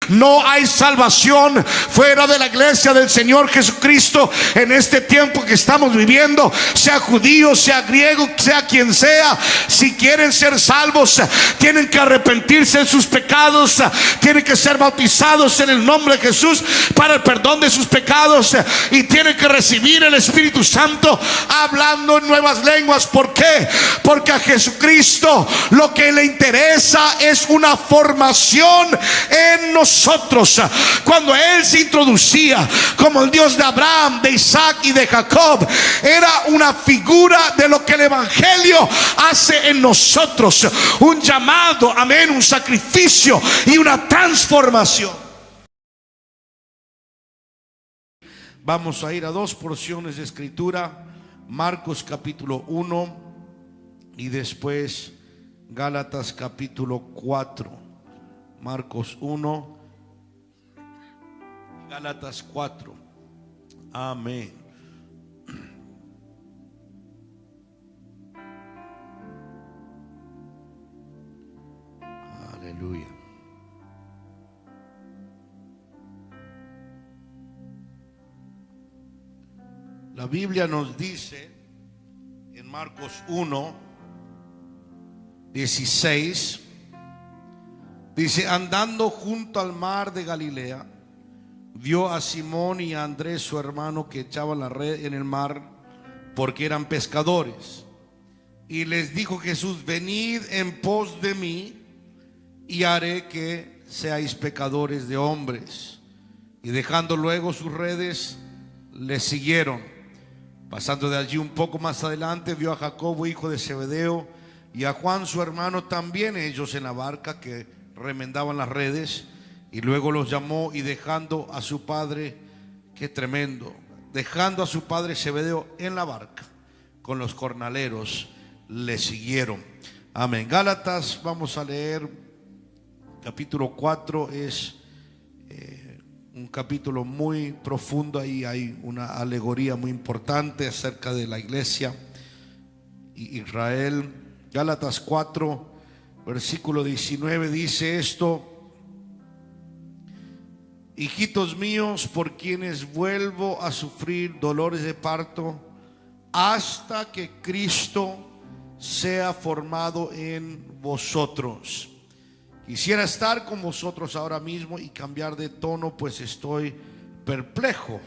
No hay salvación fuera de la iglesia del Señor Jesucristo en este tiempo que estamos viviendo, sea judío, sea griego, sea quien sea. Si quieren ser salvos, tienen que arrepentirse de sus pecados, tienen que ser bautizados en el nombre de Jesús para el perdón de sus pecados, y tienen que recibir el Espíritu Santo hablando en nuevas lenguas. ¿Por qué? Porque a Jesucristo lo que le interesa es una formación en nosotros. Cuando Él se introducía como el Dios de Abraham, de Isaac y de Jacob, era una figura de lo que el Evangelio hace en nosotros: un llamado, amén, un sacrificio y una transformación. Vamos a ir a dos porciones de escritura: Marcos capítulo 1 y después Gálatas capítulo 4. Marcos 1, Gálatas 4. Amén. Aleluya. La Biblia nos dice en Marcos 1, 16, dice: andando junto al mar de Galilea, vio a Simón y a Andrés su hermano que echaban la red en el mar, porque eran pescadores. Y les dijo Jesús: venid en pos de mí, y haré que seáis pecadores de hombres. Y dejando luego sus redes, les siguieron. Pasando de allí un poco más adelante, vio a Jacobo, hijo de Zebedeo, y a Juan su hermano, también ellos en la barca, que remendaban las redes. Y luego los llamó, y dejando a su padre, qué tremendo, dejando a su padre Zebedeo en la barca con los jornaleros, le siguieron. Amén. Gálatas, vamos a leer capítulo 4. Es un capítulo muy profundo. Ahí hay una alegoría muy importante acerca de la iglesia y Israel. Gálatas 4, versículo 19 dice esto: hijitos míos, por quienes vuelvo a sufrir dolores de parto, hasta que Cristo sea formado en vosotros. Quisiera estar con vosotros ahora mismo y cambiar de tono, pues estoy perplejo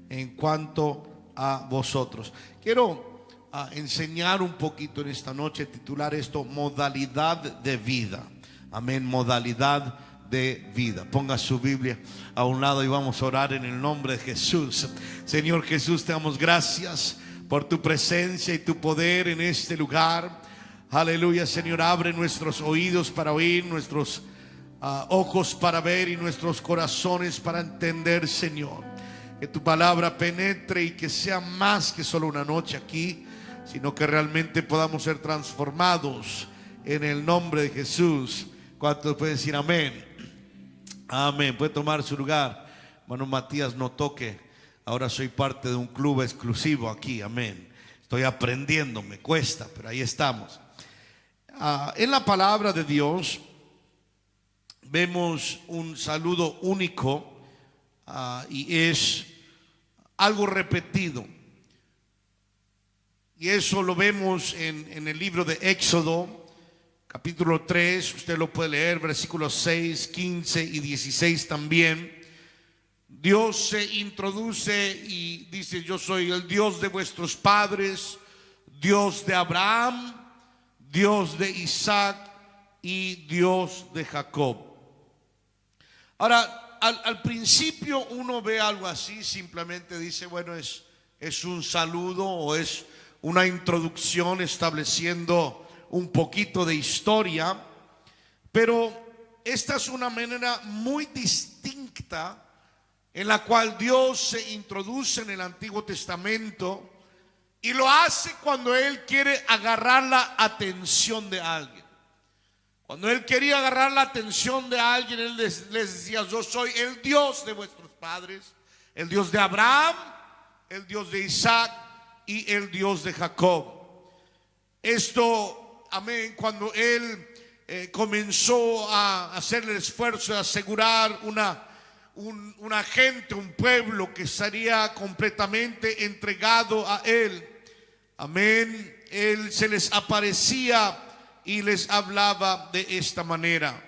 en cuanto a vosotros. Quiero enseñar un poquito en esta noche, titular esto: modalidad de vida. Amén, modalidad de vida. Ponga su Biblia a un lado y vamos a orar en el nombre de Jesús. Señor Jesús, te damos gracias por tu presencia y tu poder en este lugar. Aleluya, Señor, abre nuestros oídos para oír, nuestros ojos para ver y nuestros corazones para entender, Señor. Que tu palabra penetre y que sea más que solo una noche aquí, sino que realmente podamos ser transformados en el nombre de Jesús. ¿Cuántos pueden decir amén? Amén. Puede tomar su lugar. Hermano Matías, no toque. Ahora soy parte de un club exclusivo aquí. Amén. Estoy aprendiendo, me cuesta, pero ahí estamos. En la palabra de Dios vemos un saludo único, y es algo repetido. Y eso lo vemos en el libro de Éxodo capítulo 3, usted lo puede leer, versículos 6, 15 y 16 también. Dios se introduce y dice: yo soy el Dios de vuestros padres, Dios de Abraham, Dios de Isaac y Dios de Jacob. Ahora, al principio uno ve algo así, simplemente dice, bueno, es un saludo o es una introducción estableciendo un poquito de historia, pero esta es una manera muy distinta en la cual Dios se introduce en el Antiguo Testamento, y lo hace cuando Él quiere agarrar la atención de alguien. Cuando Él quería agarrar la atención de alguien, Él les decía: yo soy el Dios de vuestros padres, el Dios de Abraham, el Dios de Isaac y el Dios de Jacob. Esto, amén, cuando Él comenzó a hacer el esfuerzo de asegurar una gente, un pueblo que estaría completamente entregado a Él. Amén. Él se les aparecía y les hablaba de esta manera.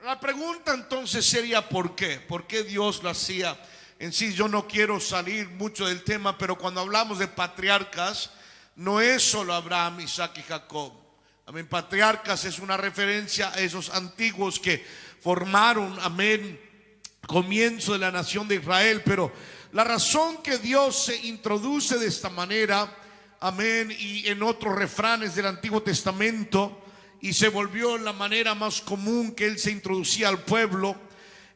La pregunta entonces sería ¿por qué? ¿Por qué Dios lo hacía? En sí yo no quiero salir mucho del tema, pero cuando hablamos de patriarcas, no es solo Abraham, Isaac y Jacob. Amén. Patriarcas es una referencia a esos antiguos que formaron, amén, comienzo de la nación de Israel. Pero la razón que Dios se introduce de esta manera, amén, y en otros refranes del Antiguo Testamento, y se volvió la manera más común que Él se introducía al pueblo,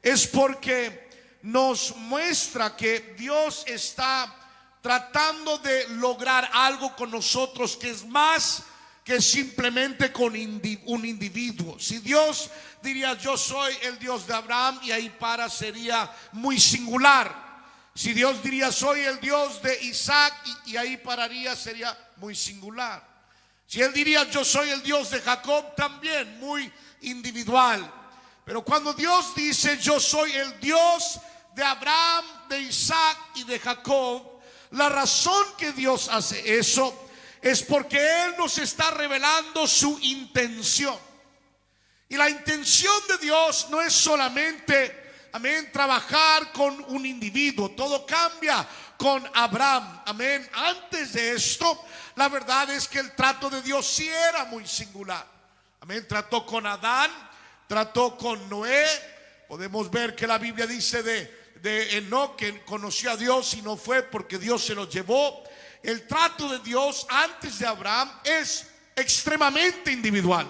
es porque nos muestra que Dios está tratando de lograr algo con nosotros que es más que simplemente con un individuo. Si Dios diría yo soy el Dios de Abraham, y ahí sería muy singular. Si Dios diría soy el Dios de Isaac, y ahí pararía, sería muy singular. Si Él diría yo soy el Dios de Jacob, también muy individual. Pero cuando Dios dice yo soy el Dios de Abraham, de Isaac y de Jacob, la razón que Dios hace eso es porque Él nos está revelando su intención. Y la intención de Dios no es solamente, amén, trabajar con un individuo. Todo cambia con Abraham, amén. Antes de esto, la verdad es que el trato de Dios sí era muy singular. Amén. Trató con Adán, trató con Noé. Podemos ver que la Biblia dice de Enoc, que conoció a Dios y no fue porque Dios se lo llevó. El trato de Dios antes de Abraham es extremadamente individual,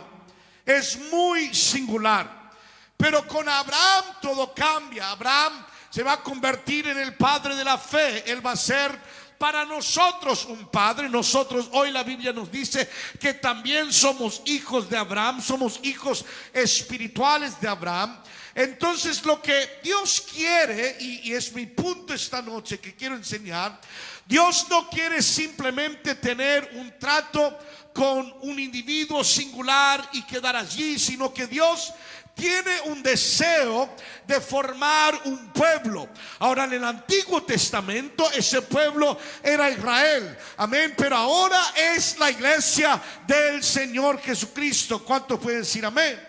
es muy singular. Pero con Abraham todo cambia. Abraham se va a convertir en el padre de la fe. Él va a ser para nosotros un padre. Nosotros hoy la Biblia nos dice que también somos hijos de Abraham, somos hijos espirituales de Abraham. Entonces lo que Dios quiere, y es mi punto esta noche que quiero enseñar, Dios no quiere simplemente tener un trato con un individuo singular y quedar allí, sino que Dios tiene un deseo de formar un pueblo. Ahora, en el Antiguo Testamento ese pueblo era Israel, amén, pero ahora es la iglesia del Señor Jesucristo. ¿Cuántos pueden decir amén?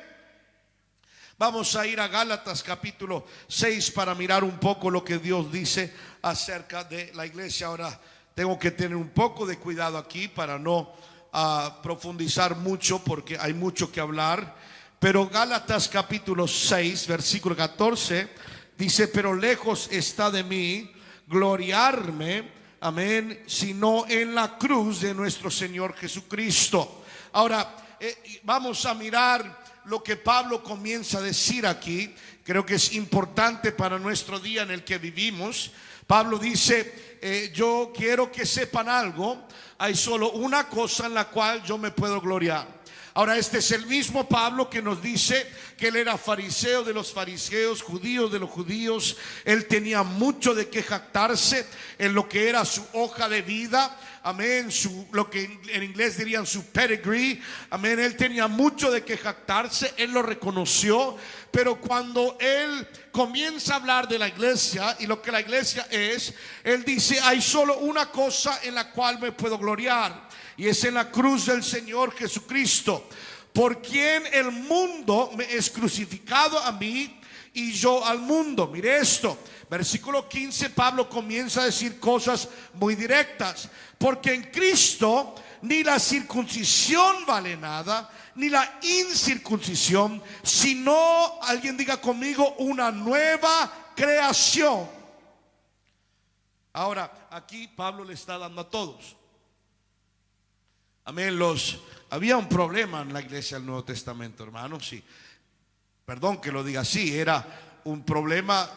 Vamos a ir a Gálatas capítulo 6 para mirar un poco lo que Dios dice acerca de la iglesia. Ahora tengo que tener un poco de cuidado aquí para no profundizar mucho, porque hay mucho que hablar. Pero Gálatas capítulo 6 versículo 14 dice: pero lejos está de mí gloriarme, amén, sino en la cruz de nuestro Señor Jesucristo. Ahora vamos a mirar lo que Pablo comienza a decir aquí. Creo que es importante para nuestro día en el que vivimos. Pablo dice, yo quiero que sepan algo. Hay solo una cosa en la cual yo me puedo gloriar. Ahora, este es el mismo Pablo que nos dice que él era fariseo de los fariseos, judío de los judíos. Él tenía mucho de qué jactarse en lo que era su hoja de vida, amén, lo que en inglés dirían su pedigree, amén. Él tenía mucho de qué jactarse, él lo reconoció. Pero cuando él comienza a hablar de la iglesia y lo que la iglesia es, él dice: hay solo una cosa en la cual me puedo gloriar, y es en la cruz del Señor Jesucristo, por quien el mundo me es crucificado a mí y yo al mundo. Mire esto, versículo 15, Pablo comienza a decir cosas muy directas. Porque en Cristo ni la circuncisión vale nada, ni la incircuncisión, sino, alguien diga conmigo, una nueva creación. Ahora, aquí Pablo le está dando a todos, amén. Había un problema en la iglesia del Nuevo Testamento, hermanos. Sí, perdón que lo diga así, era un problema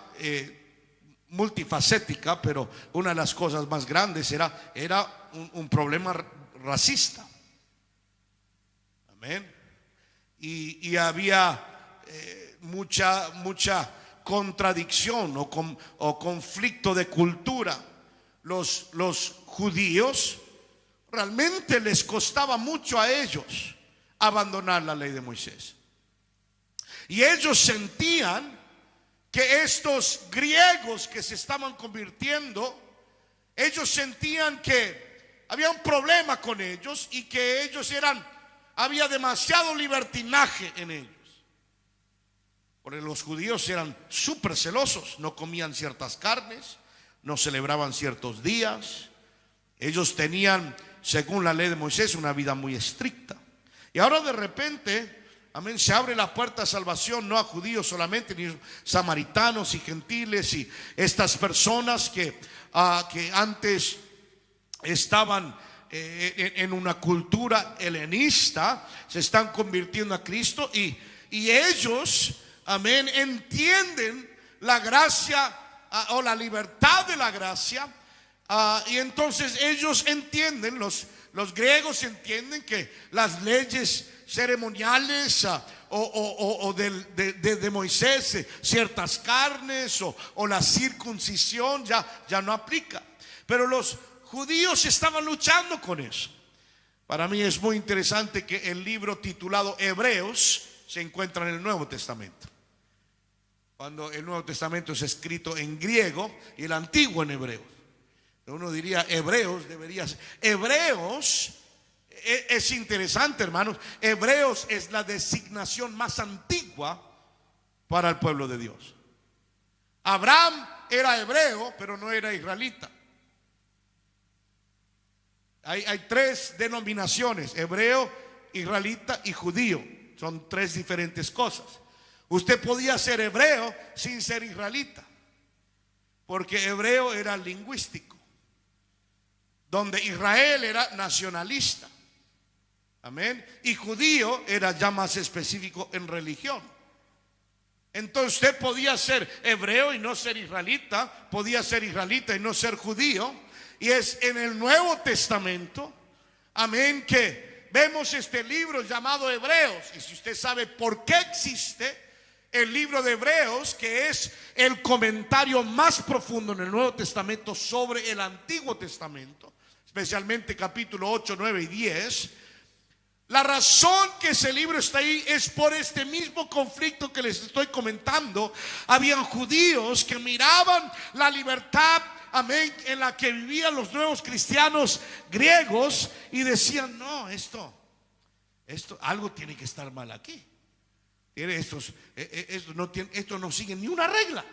multifacética, pero una de las cosas más grandes era un problema racista, amén. Y había mucha contradicción o conflicto de cultura. Los judíos realmente les costaba mucho a ellos abandonar la ley de Moisés. Y ellos sentían que estos griegos que se estaban convirtiendo, ellos sentían que había un problema con ellos y que ellos había demasiado libertinaje en ellos. Porque los judíos eran súper celosos, no comían ciertas carnes, no celebraban ciertos días. Ellos tenían, según la ley de Moisés, una vida muy estricta. Y ahora de repente, amén, se abre la puerta de salvación, no a judíos solamente, ni samaritanos y gentiles y estas personas que antes estaban en una cultura helenista, se están convirtiendo a Cristo y ellos, amén, entienden la gracia o la libertad de la gracia. Y entonces ellos entienden, los griegos entienden que las leyes ceremoniales o de Moisés, ciertas carnes o la circuncisión ya no aplica. Pero los judíos estaban luchando con eso. Para mí es muy interesante que el libro titulado Hebreos se encuentra en el Nuevo Testamento, cuando el Nuevo Testamento es escrito en griego y el Antiguo en hebreo. Uno diría Hebreos, debería ser Hebreos. Es interesante, hermanos. Hebreos es la designación más antigua para el pueblo de Dios. Abraham era hebreo, pero no era israelita. Hay tres denominaciones: hebreo, israelita y judío. Son tres diferentes cosas. Usted podía ser hebreo sin ser israelita, porque hebreo era lingüístico, donde Israel era nacionalista. Amén. Y judío era ya más específico en religión. Entonces usted podía ser hebreo y no ser israelita, podía ser israelita y no ser judío. Y es en el Nuevo Testamento, amén, que vemos este libro llamado Hebreos. Y si usted sabe por qué existe el libro de Hebreos, que es el comentario más profundo en el Nuevo Testamento sobre el Antiguo Testamento, especialmente capítulo 8, 9 y 10, la razón que ese libro está ahí es por este mismo conflicto que les estoy comentando. Habían judíos que miraban la libertad, amén, en la que vivían los nuevos cristianos griegos y decían: no, esto algo tiene que estar mal aquí. Esto no sigue ni una regla.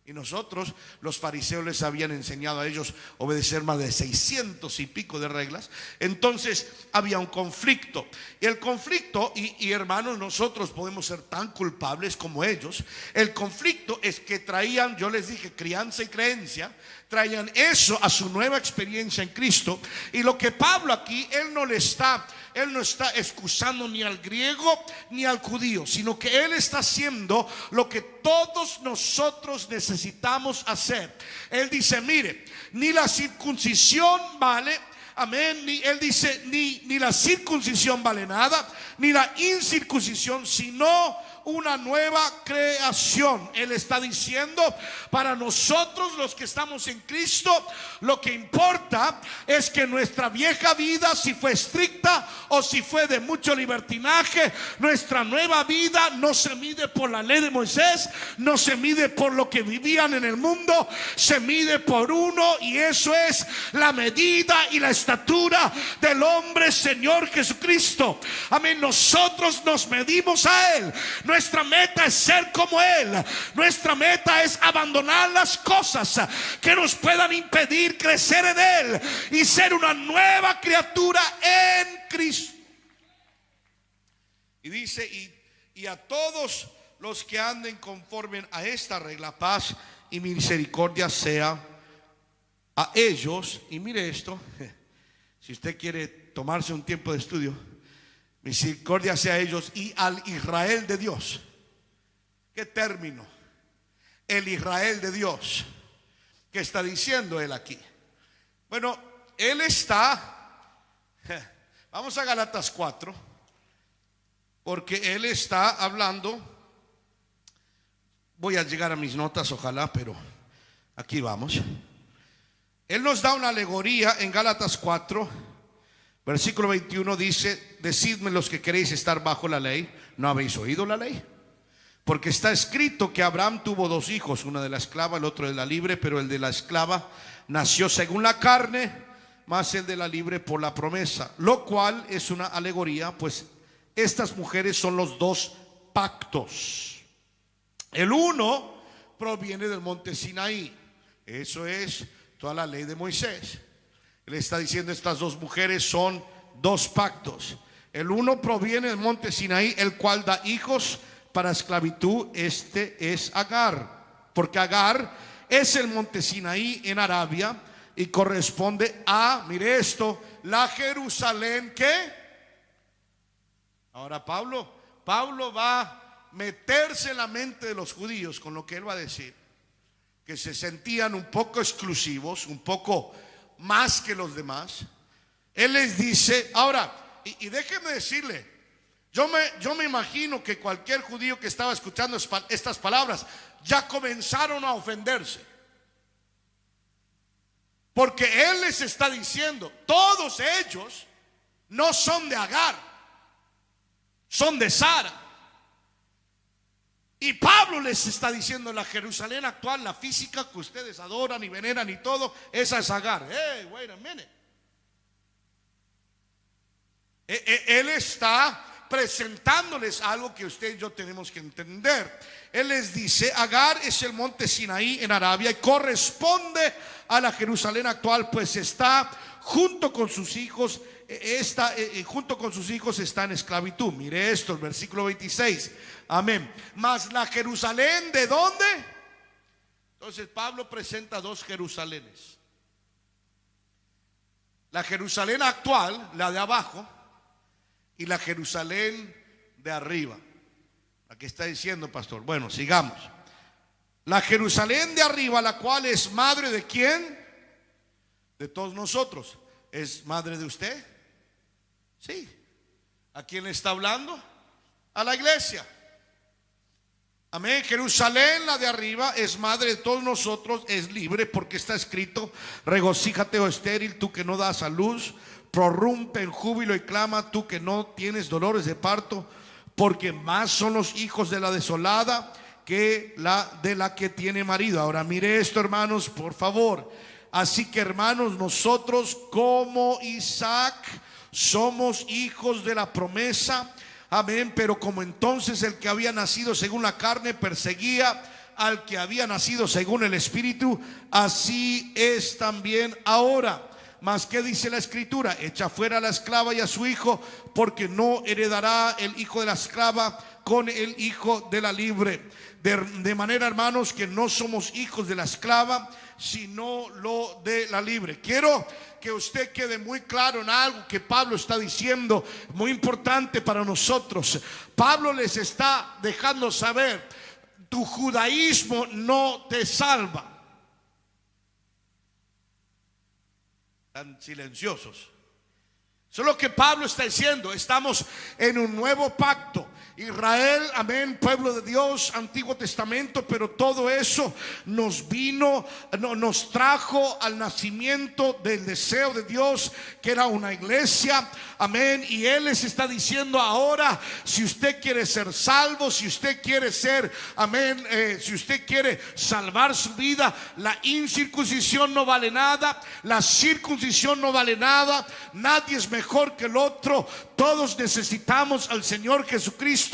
Y nosotros, los fariseos, les habían enseñado a ellos obedecer más de 600 y pico de reglas. Entonces había un conflicto. Y el conflicto, y hermanos, nosotros podemos ser tan culpables como ellos. El conflicto es que traían, yo les dije, crianza y creencia. Traían eso a su nueva experiencia en Cristo. Y lo que Pablo aquí, él no está excusando ni al griego ni al judío, sino que él está haciendo lo que todos nosotros necesitamos hacer. Él dice: mire, ni la circuncisión vale, amén, él dice, ni la circuncisión vale nada, ni la incircuncisión, sino una nueva creación. Él está diciendo, para nosotros los que estamos en Cristo, lo que importa es que nuestra vieja vida, si fue estricta o si fue de mucho libertinaje, nuestra nueva vida no se mide por la ley de Moisés, no se mide por lo que vivían en el mundo, se mide por uno, y eso es la medida y la estatura del hombre Señor Jesucristo. Amén. Nosotros nos medimos a Él. Nuestra meta es ser como Él. Nuestra meta es abandonar las cosas que nos puedan impedir crecer en Él y ser una nueva criatura en Cristo. Y dice: y a todos los que anden conforme a esta regla, paz y misericordia sea a ellos. Y mire esto, si usted quiere tomarse un tiempo de estudio: misericordia sea a ellos y al Israel de Dios. ¿Qué término? El Israel de Dios. ¿Qué está diciendo él aquí? Bueno, él está, vamos a Gálatas 4, porque él está hablando. Voy a llegar a mis notas, ojalá, pero aquí vamos. Él nos da una alegoría en Gálatas 4, versículo 21. Dice: decidme los que queréis estar bajo la ley, ¿no habéis oído la ley? Porque está escrito que Abraham tuvo dos hijos, uno de la esclava, el otro de la libre, pero el de la esclava nació según la carne, más el de la libre por la promesa, lo cual es una alegoría, pues estas mujeres son los dos pactos. El uno proviene del monte Sinaí, eso es toda la ley de Moisés. Él está diciendo estas dos mujeres son dos pactos. El uno proviene del monte Sinaí, el cual da hijos para esclavitud. Este es Agar, porque Agar es el monte Sinaí en Arabia y corresponde a, mire esto, la Jerusalén que. Ahora Pablo va a meterse en la mente de los judíos con lo que él va a decir, que se sentían un poco exclusivos, un poco más que los demás. Él les dice, ahora, y déjenme decirle, yo me imagino que cualquier judío que estaba escuchando estas palabras ya comenzaron a ofenderse, porque él les está diciendo, todos ellos no son de Agar, son de Sara. Y Pablo les está diciendo, la Jerusalén actual, la física que ustedes adoran y veneran y todo, esa es Agar. Hey, wait a minute. Él está presentándoles algo que usted y yo tenemos que entender. Él les dice, Agar es el monte Sinaí en Arabia y corresponde a la Jerusalén actual, pues está junto con sus hijos. Junto con sus hijos está en esclavitud. Mire esto, el versículo 26. Amén. Mas la Jerusalén, ¿de dónde? Entonces Pablo presenta dos Jerusalenes. La Jerusalén actual, la de abajo, y la Jerusalén de arriba. ¿A qué está diciendo, pastor? Bueno, sigamos. La Jerusalén de arriba, la cual es madre de ¿quién? De todos nosotros. ¿Es madre de usted? Sí. ¿A quién le está hablando? A la iglesia. Amén. Jerusalén, la de arriba, es madre de todos nosotros, es libre, porque está escrito: regocíjate, oh estéril, tú que no das a luz, prorrumpe en júbilo y clama, tú que no tienes dolores de parto, porque más son los hijos de la desolada que de la que tiene marido. Ahora mire esto, hermanos, por favor. Así que, hermanos, nosotros como Isaac somos hijos de la promesa. Amén. Pero como entonces el que había nacido según la carne perseguía al que había nacido según el Espíritu, así es también ahora. Mas ¿qué dice la Escritura? Echa fuera a la esclava y a su hijo, porque no heredará el hijo de la esclava con el hijo de la libre. De manera, hermanos, que no somos hijos de la esclava, sino lo de la libre. Quiero que usted quede muy claro en algo que Pablo está diciendo, muy importante para nosotros. Pablo les está dejando saber: tu judaísmo no te salva. Tan silenciosos. Eso es lo que Pablo está diciendo. Estamos en un nuevo pacto. Israel, amén, pueblo de Dios, Antiguo Testamento, pero todo eso nos trajo al nacimiento del deseo de Dios, que era una iglesia, amén. Y Él les está diciendo ahora: si usted quiere ser salvo, si usted quiere ser, amén, si usted quiere salvar su vida, la incircuncisión no vale nada, la circuncisión no vale nada, nadie es mejor que el otro, todos necesitamos al Señor Jesucristo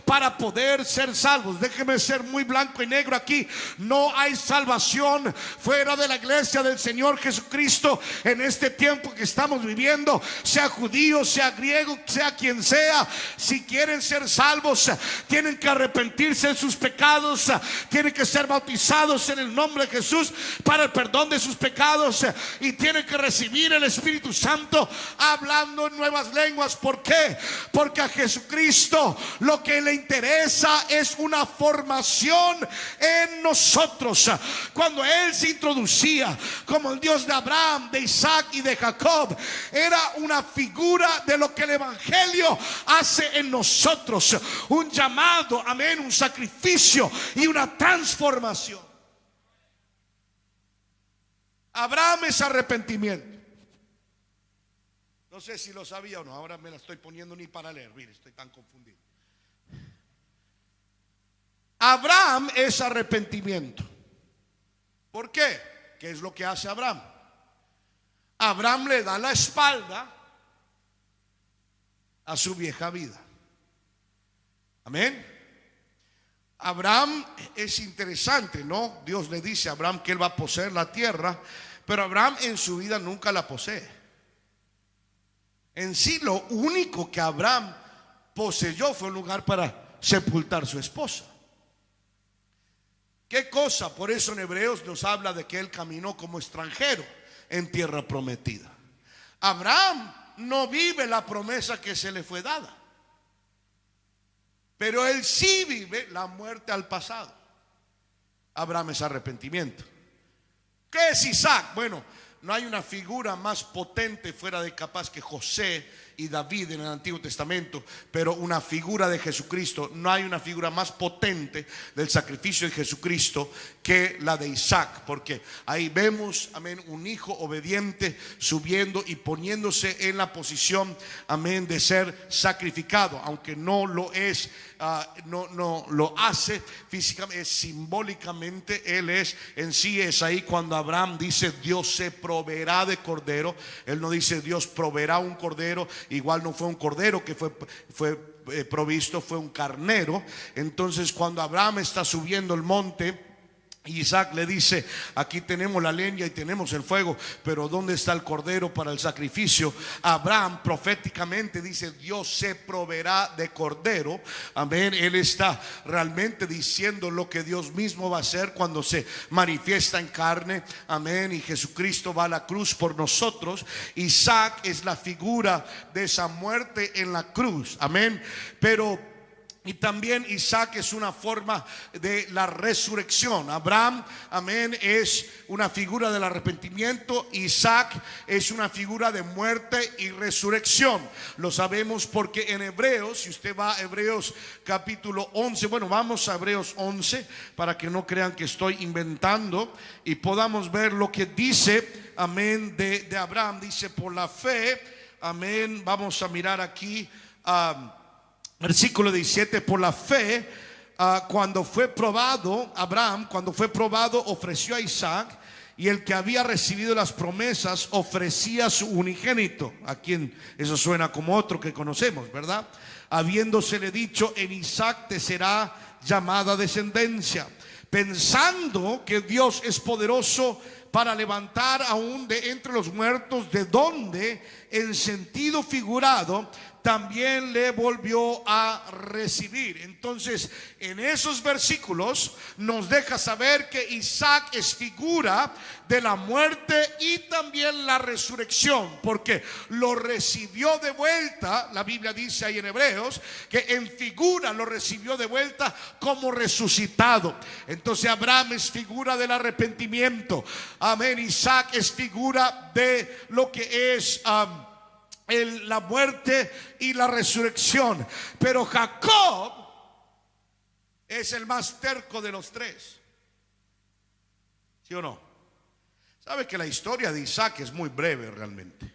para poder ser salvos. Déjeme ser muy blanco y negro aquí: no hay salvación fuera de la iglesia del Señor Jesucristo en este tiempo que estamos viviendo, sea judío, sea griego, sea quien sea. Si quieren ser salvos, tienen que arrepentirse de sus pecados, tienen que ser bautizados en el nombre de Jesús para el perdón de sus pecados, y tienen que recibir el Espíritu Santo hablando en nuevas lenguas. ¿Por qué? Porque a Jesucristo lo que le interesa es una formación en nosotros. Cuando Él se introducía como el Dios de Abraham, de Isaac y de Jacob, era una figura de lo que el Evangelio hace en nosotros: un llamado, amén, un sacrificio y una transformación. Abraham es arrepentimiento. No sé si lo sabía o no, ahora me la estoy poniendo ni para leer. Mire, estoy tan confundido. Abraham es arrepentimiento. ¿Por qué? ¿Qué es lo que hace Abraham? Abraham le da la espalda a su vieja vida. Amén. Abraham es interesante, ¿no? Dios le dice a Abraham que él va a poseer la tierra, pero Abraham en su vida nunca la posee. En sí, lo único que Abraham poseyó fue un lugar para sepultar a su esposa. ¿Qué cosa? Por eso en Hebreos nos habla de que él caminó como extranjero en tierra prometida. Abraham no vive la promesa que se le fue dada, pero él sí vive la muerte al pasado. Abraham es arrepentimiento. ¿Qué es Isaac? Bueno, no hay una figura más potente fuera de capaz que José y David en el Antiguo Testamento, pero una figura de Jesucristo. No hay una figura más potente del sacrificio de Jesucristo que la de Isaac, porque ahí vemos, amén, un hijo obediente subiendo y poniéndose en la posición, amén, de ser sacrificado, aunque no lo es, no lo hace físicamente, es simbólicamente. Él es en sí. Es ahí cuando Abraham dice Dios se proveerá de cordero. Él no dice Dios proveerá un cordero. Igual no fue un cordero que fue provisto, fue un carnero. Entonces cuando Abraham está subiendo el monte, Isaac le dice: aquí tenemos la leña y tenemos el fuego, pero ¿dónde está el cordero para el sacrificio? Abraham proféticamente dice: Dios se proveerá de cordero. Amén. Él está realmente diciendo lo que Dios mismo va a hacer cuando se manifiesta en carne. Amén. Y Jesucristo va a la cruz por nosotros. Isaac es la figura de esa muerte en la cruz. Amén. Y también Isaac es una forma de la resurrección. Abraham, amén, es una figura del arrepentimiento. Isaac es una figura de muerte y resurrección. Lo sabemos porque en Hebreos, si usted va a Hebreos capítulo 11, bueno, vamos a Hebreos 11 para que no crean que estoy inventando y podamos ver lo que dice, amén, de Abraham. Dice: por la fe, amén. Vamos a mirar aquí versículo 17. Por la fe, cuando fue probado, Abraham, cuando fue probado, ofreció a Isaac, y el que había recibido las promesas ofrecía a su unigénito, a quien eso suena como otro que conocemos, ¿verdad? Habiéndosele dicho: en Isaac te será llamada descendencia, pensando que Dios es poderoso para levantar aún de entre los muertos, de donde en sentido figurado también le volvió a recibir. Entonces, en esos versículos nos deja saber que Isaac es figura de la muerte y también la resurrección, porque lo recibió de vuelta. La Biblia dice ahí en Hebreos que en figura lo recibió de vuelta como resucitado. Entonces Abraham es figura del arrepentimiento. Amén. Isaac es figura de lo que es la muerte y la resurrección. Pero Jacob es el más terco de los tres. ¿Sí o no? Sabe que la historia de Isaac es muy breve realmente.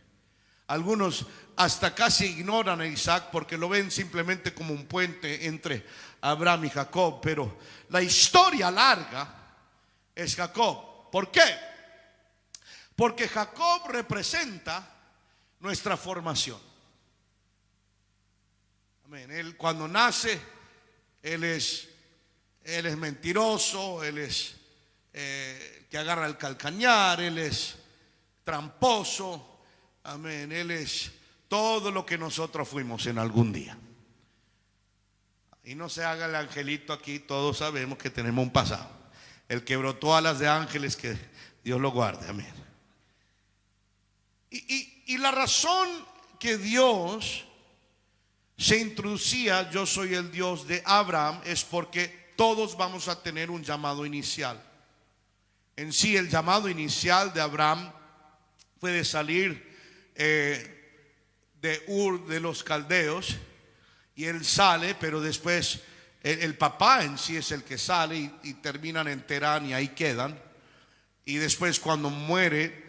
Algunos hasta casi ignoran a Isaac porque lo ven simplemente como un puente entre Abraham y Jacob. Pero la historia larga es Jacob. ¿Por qué? Porque Jacob representa nuestra formación. Amén. Él cuando nace, él es mentiroso, él es que agarra el calcañar, él es tramposo. Amén. Él es todo lo que nosotros fuimos en algún día. Y no se haga el angelito aquí, todos sabemos que tenemos un pasado. El que brotó alas de ángeles, que Dios lo guarde. Amén. Y la razón que Dios se introducía: yo soy el Dios de Abraham, es porque todos vamos a tener un llamado inicial. En sí, el llamado inicial de Abraham fue de salir de Ur de los Caldeos, y él sale, pero después el papá en sí es el que sale y terminan en Terán y ahí quedan. Y después cuando muere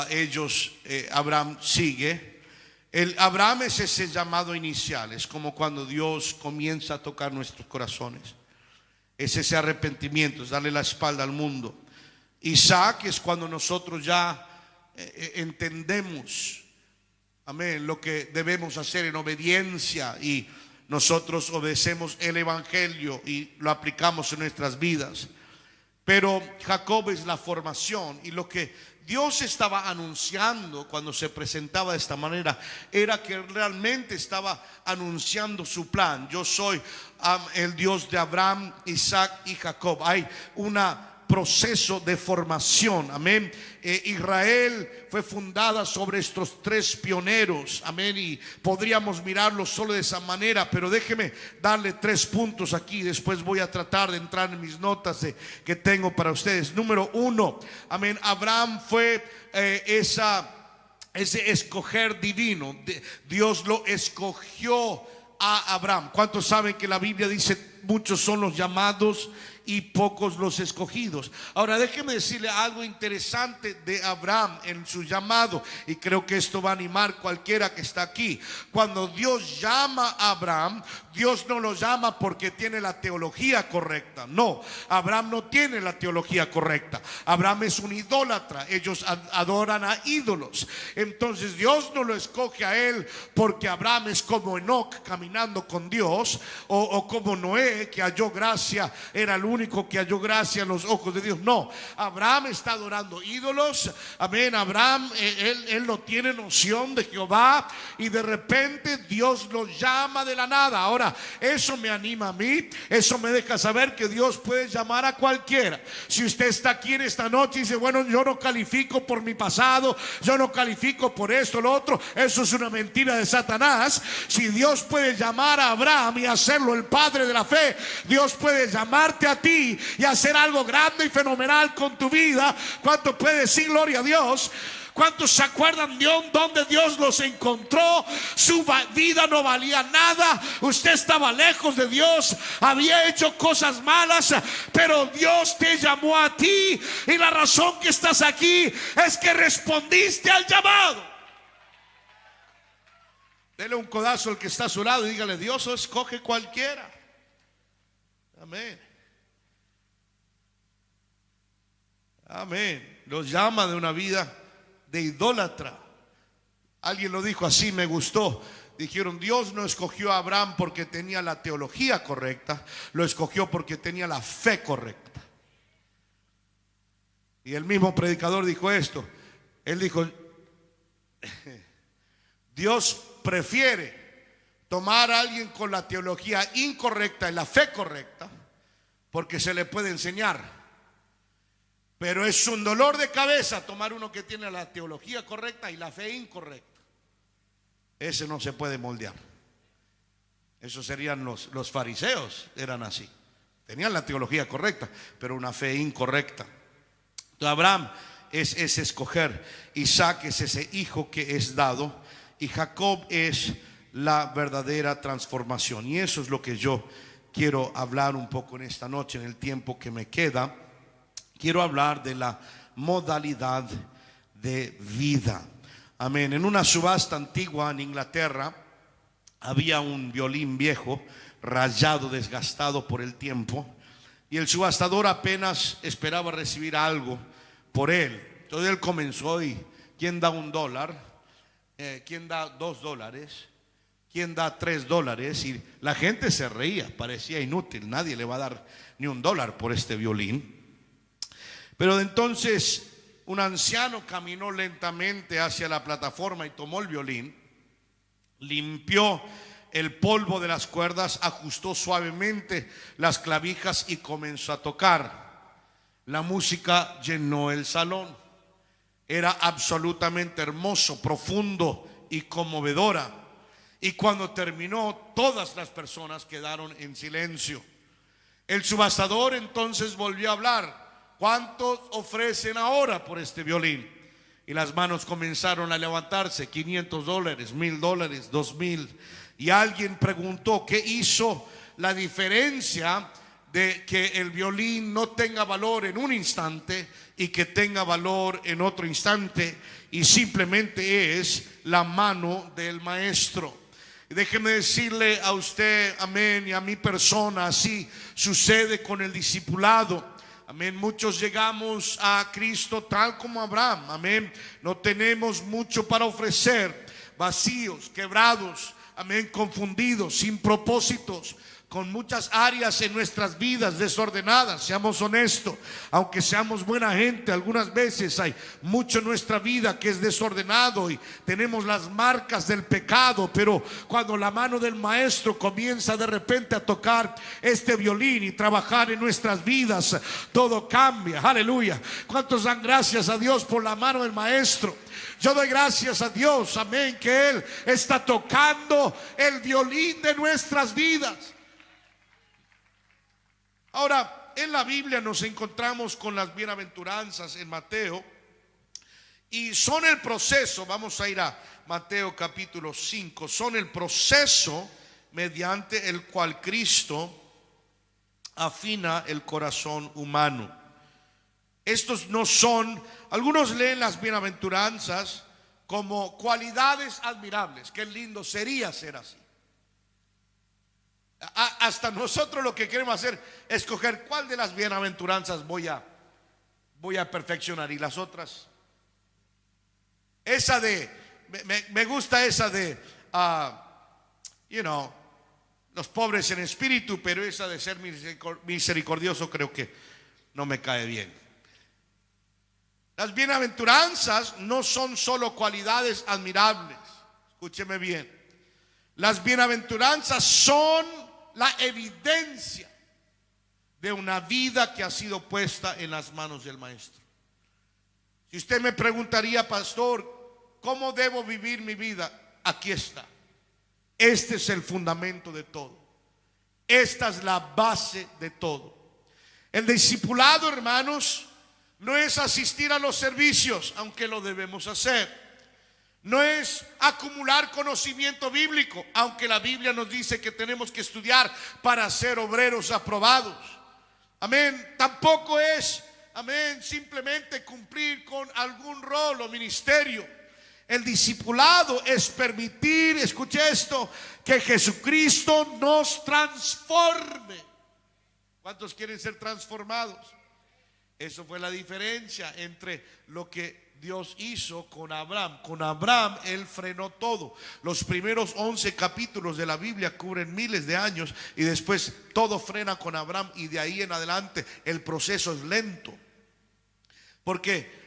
ellos, Abraham sigue. Abraham es ese llamado inicial. Es como cuando Dios comienza a tocar nuestros corazones. es ese arrepentimiento, es darle la espalda al mundo. Isaac es cuando nosotros ya entendemos, amén, lo que debemos hacer en obediencia, y nosotros obedecemos el evangelio y lo aplicamos en nuestras vidas. Pero Jacob es la formación, y lo que Dios estaba anunciando cuando se presentaba de esta manera era que realmente estaba anunciando su plan. Yo soy el Dios de Abraham, Isaac y Jacob. Hay una proceso de formación, amén. Israel fue fundada sobre estos tres pioneros, amén, y podríamos mirarlo solo de esa manera, pero déjeme darle 3 puntos aquí. Después voy a tratar de entrar en mis notas que tengo para ustedes. Número 1, amén, Abraham fue ese escoger divino. Dios lo escogió a Abraham. ¿Cuántos saben que la Biblia dice muchos son los llamados y pocos los escogidos? Ahora déjeme decirle algo interesante de Abraham en su llamado, y creo que esto va a animar cualquiera que está aquí. Cuando Dios llama a Abraham, Dios no lo llama porque tiene la teología correcta. No, Abraham no tiene la teología correcta. Abraham es un idólatra. Ellos adoran a ídolos. Entonces Dios no lo escoge a él porque Abraham es como Enoc caminando con Dios, o como Noé, que halló gracia, era el único que halló gracia en los ojos de Dios. No, Abraham está adorando ídolos, amén. Abraham, él no tiene noción de Jehová, y de repente Dios lo llama de la nada. Ahora, eso me anima a mí, eso me deja saber que Dios puede llamar a cualquiera. Si usted está aquí en esta noche y dice, bueno, yo no califico por mi pasado, yo no califico por esto, lo otro, eso es una mentira de Satanás. Si Dios puede llamar a Abraham y hacerlo el padre de la fe, Dios puede llamarte a ti y hacer algo grande y fenomenal con tu vida. ¿Cuánto puede decir gloria a Dios? ¿Cuántos se acuerdan de donde Dios los encontró? Su vida no valía nada, usted estaba lejos de Dios, había hecho cosas malas, pero Dios te llamó a ti, y la razón que estás aquí es que respondiste al llamado. Dele un codazo al que está a su lado y dígale: Dios escoge cualquiera. Amén. Amén. Los llama de una vida de idólatra. Alguien lo dijo así, me gustó. Dijeron: Dios no escogió a Abraham porque tenía la teología correcta, lo escogió porque tenía la fe correcta. Y el mismo predicador dijo esto. Él dijo: Dios prefiere tomar a alguien con la teología incorrecta y la fe correcta, porque se le puede enseñar. Pero es un dolor de cabeza tomar uno que tiene la teología correcta y la fe incorrecta. Ese no se puede moldear. Esos serían los fariseos, eran así. Tenían la teología correcta, pero una fe incorrecta. Entonces, Abraham es ese escoger. Isaac es ese hijo que es dado. Y Jacob es la verdadera transformación. Y eso es lo que yo quiero hablar un poco en esta noche, en el tiempo que me queda. Quiero hablar de la modalidad de vida. Amén. En una subasta antigua en Inglaterra había un violín viejo, rayado, desgastado por el tiempo, y el subastador apenas esperaba recibir algo por él. Entonces él comenzó: y ¿quién da $1? ¿Quién da $2? ¿Quién da $3? Y la gente se reía, parecía inútil, nadie le va a dar ni $1 por este violín. Pero entonces un anciano caminó lentamente hacia la plataforma y tomó el violín, limpió el polvo de las cuerdas, ajustó suavemente las clavijas y comenzó a tocar. La música llenó el salón. Era absolutamente hermoso, profundo y conmovedora. Y cuando terminó, todas las personas quedaron en silencio. El subastador entonces volvió a hablar: ¿cuántos ofrecen ahora por este violín? Y las manos comenzaron a levantarse: $500, $1,000, $2,000. Y alguien preguntó: ¿qué hizo la diferencia de que el violín no tenga valor en un instante y que tenga valor en otro instante? Y simplemente es la mano del maestro. Y déjeme decirle a usted, amén, y a mi persona, así sucede con el discipulado. Amén, muchos llegamos a Cristo tal como Abraham, amén, no tenemos mucho para ofrecer, vacíos, quebrados, amén, confundidos, sin propósitos, con muchas áreas en nuestras vidas desordenadas. Seamos honestos, aunque seamos buena gente, algunas veces hay mucho en nuestra vida que es desordenado y tenemos las marcas del pecado. Pero cuando la mano del maestro comienza de repente a tocar este violín y trabajar en nuestras vidas, todo cambia. Aleluya. ¿Cuántos dan gracias a Dios por la mano del maestro? Yo doy gracias a Dios, amén, que Él está tocando el violín de nuestras vidas. Ahora, en la Biblia nos encontramos con las bienaventuranzas en Mateo, y son el proceso, vamos a ir a Mateo capítulo 5, son el proceso mediante el cual Cristo afina el corazón humano. Estos no son, algunos leen las bienaventuranzas como cualidades admirables. Qué lindo sería ser así. Hasta nosotros lo que queremos hacer es escoger cuál de las bienaventuranzas voy a perfeccionar, y las otras, esa de me gusta esa de los pobres en espíritu, pero esa de ser misericordioso creo que no me cae bien. Las bienaventuranzas no son solo cualidades admirables, escúcheme bien. Las bienaventuranzas son la evidencia de una vida que ha sido puesta en las manos del maestro. Si usted me preguntaría, pastor, ¿cómo debo vivir mi vida? Aquí está. Este es el fundamento de todo. Esta es la base de todo. El discipulado, hermanos, no es asistir a los servicios, aunque lo debemos hacer. No es acumular conocimiento bíblico, aunque la Biblia nos dice que tenemos que estudiar para ser obreros aprobados. Amén. Tampoco es, amén, simplemente cumplir con algún rol o ministerio. El discipulado es permitir, escuche esto, que Jesucristo nos transforme. ¿Cuántos quieren ser transformados? Eso fue la diferencia entre lo que Dios hizo con Abraham. Con Abraham Él frenó todo. Los primeros 11 capítulos de la Biblia cubren miles de años, y después todo frena con Abraham, y de ahí en adelante el proceso es lento. Porque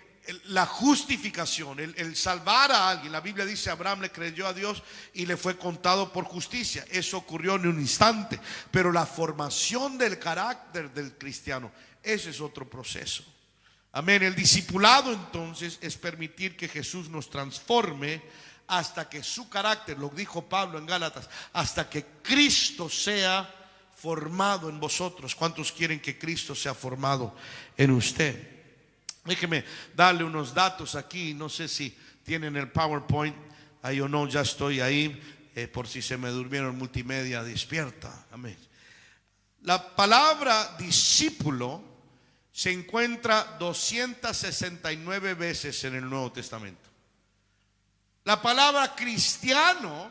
la justificación, el salvar a alguien, la Biblia dice Abraham le creyó a Dios y le fue contado por justicia. Eso ocurrió en un instante. Pero la formación del carácter del cristiano, ese es otro proceso. Amén. El discipulado entonces es permitir que Jesús nos transforme hasta que su carácter, lo dijo Pablo en Gálatas, hasta que Cristo sea formado en vosotros. ¿Cuántos quieren que Cristo sea formado en usted? Déjeme darle unos datos aquí. No sé si tienen el PowerPoint ahí o no. Ya estoy ahí, por si se me durmieron multimedia, despierta. Amén. La palabra discípulo se encuentra 269 veces en el Nuevo Testamento. La palabra cristiano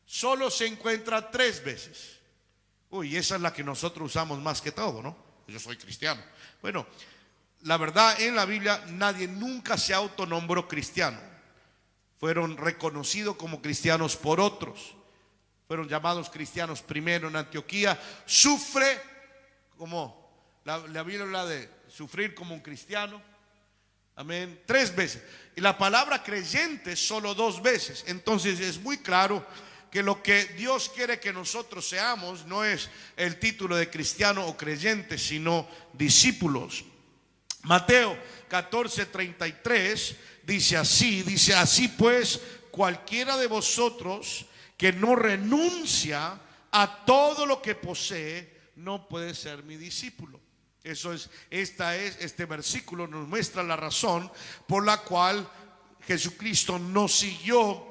solo se encuentra 3 veces. Uy, esa es la que nosotros usamos más que todo, ¿no? Yo soy cristiano. Bueno, la verdad, en la Biblia nadie nunca se autonombró cristiano. Fueron reconocidos como cristianos por otros. Fueron llamados cristianos primero en Antioquía. Sufre como la Biblia habla de sufrir como un cristiano. Amén. 3 veces. Y la palabra creyente solo 2 veces. Entonces es muy claro que lo que Dios quiere que nosotros seamos no es el título de cristiano o creyente, sino discípulos. Mateo 14:33 dice así pues, cualquiera de vosotros que no renuncia a todo lo que posee no puede ser mi discípulo. Este versículo nos muestra la razón por la cual Jesucristo no siguió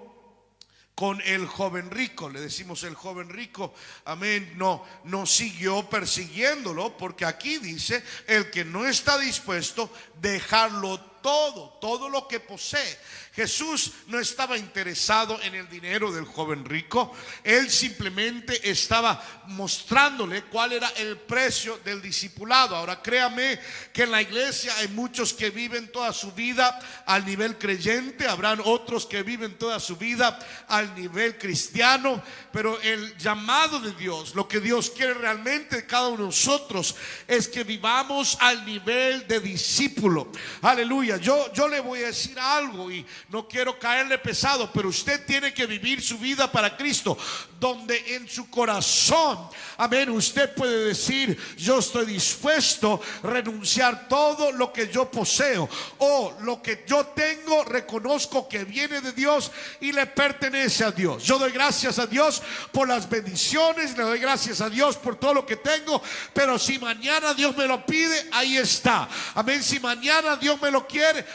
con el joven rico. Le decimos el joven rico, amén. No siguió persiguiéndolo, porque aquí dice el que no está dispuesto a dejarlo todo lo que posee. Jesús no estaba interesado en el dinero del joven rico. Él simplemente estaba mostrándole cuál era el precio del discipulado. Ahora créame que en la iglesia hay muchos que viven toda su vida al nivel creyente, habrán otros que viven toda su vida al nivel cristiano, pero el llamado de Dios, lo que Dios quiere realmente de cada uno de nosotros, es que vivamos al nivel de discípulo. Aleluya. Yo le voy a decir algo y no quiero caerle pesado, pero usted tiene que vivir su vida para Cristo, donde en su corazón, amén, usted puede decir: yo estoy dispuesto a renunciar todo lo que yo poseo, o lo que yo tengo, reconozco que viene de Dios y le pertenece a Dios. Yo doy gracias a Dios por las bendiciones, le doy gracias a Dios por todo lo que tengo, pero si mañana Dios me lo pide, ahí está. Amén. Si mañana Dios me lo quiere,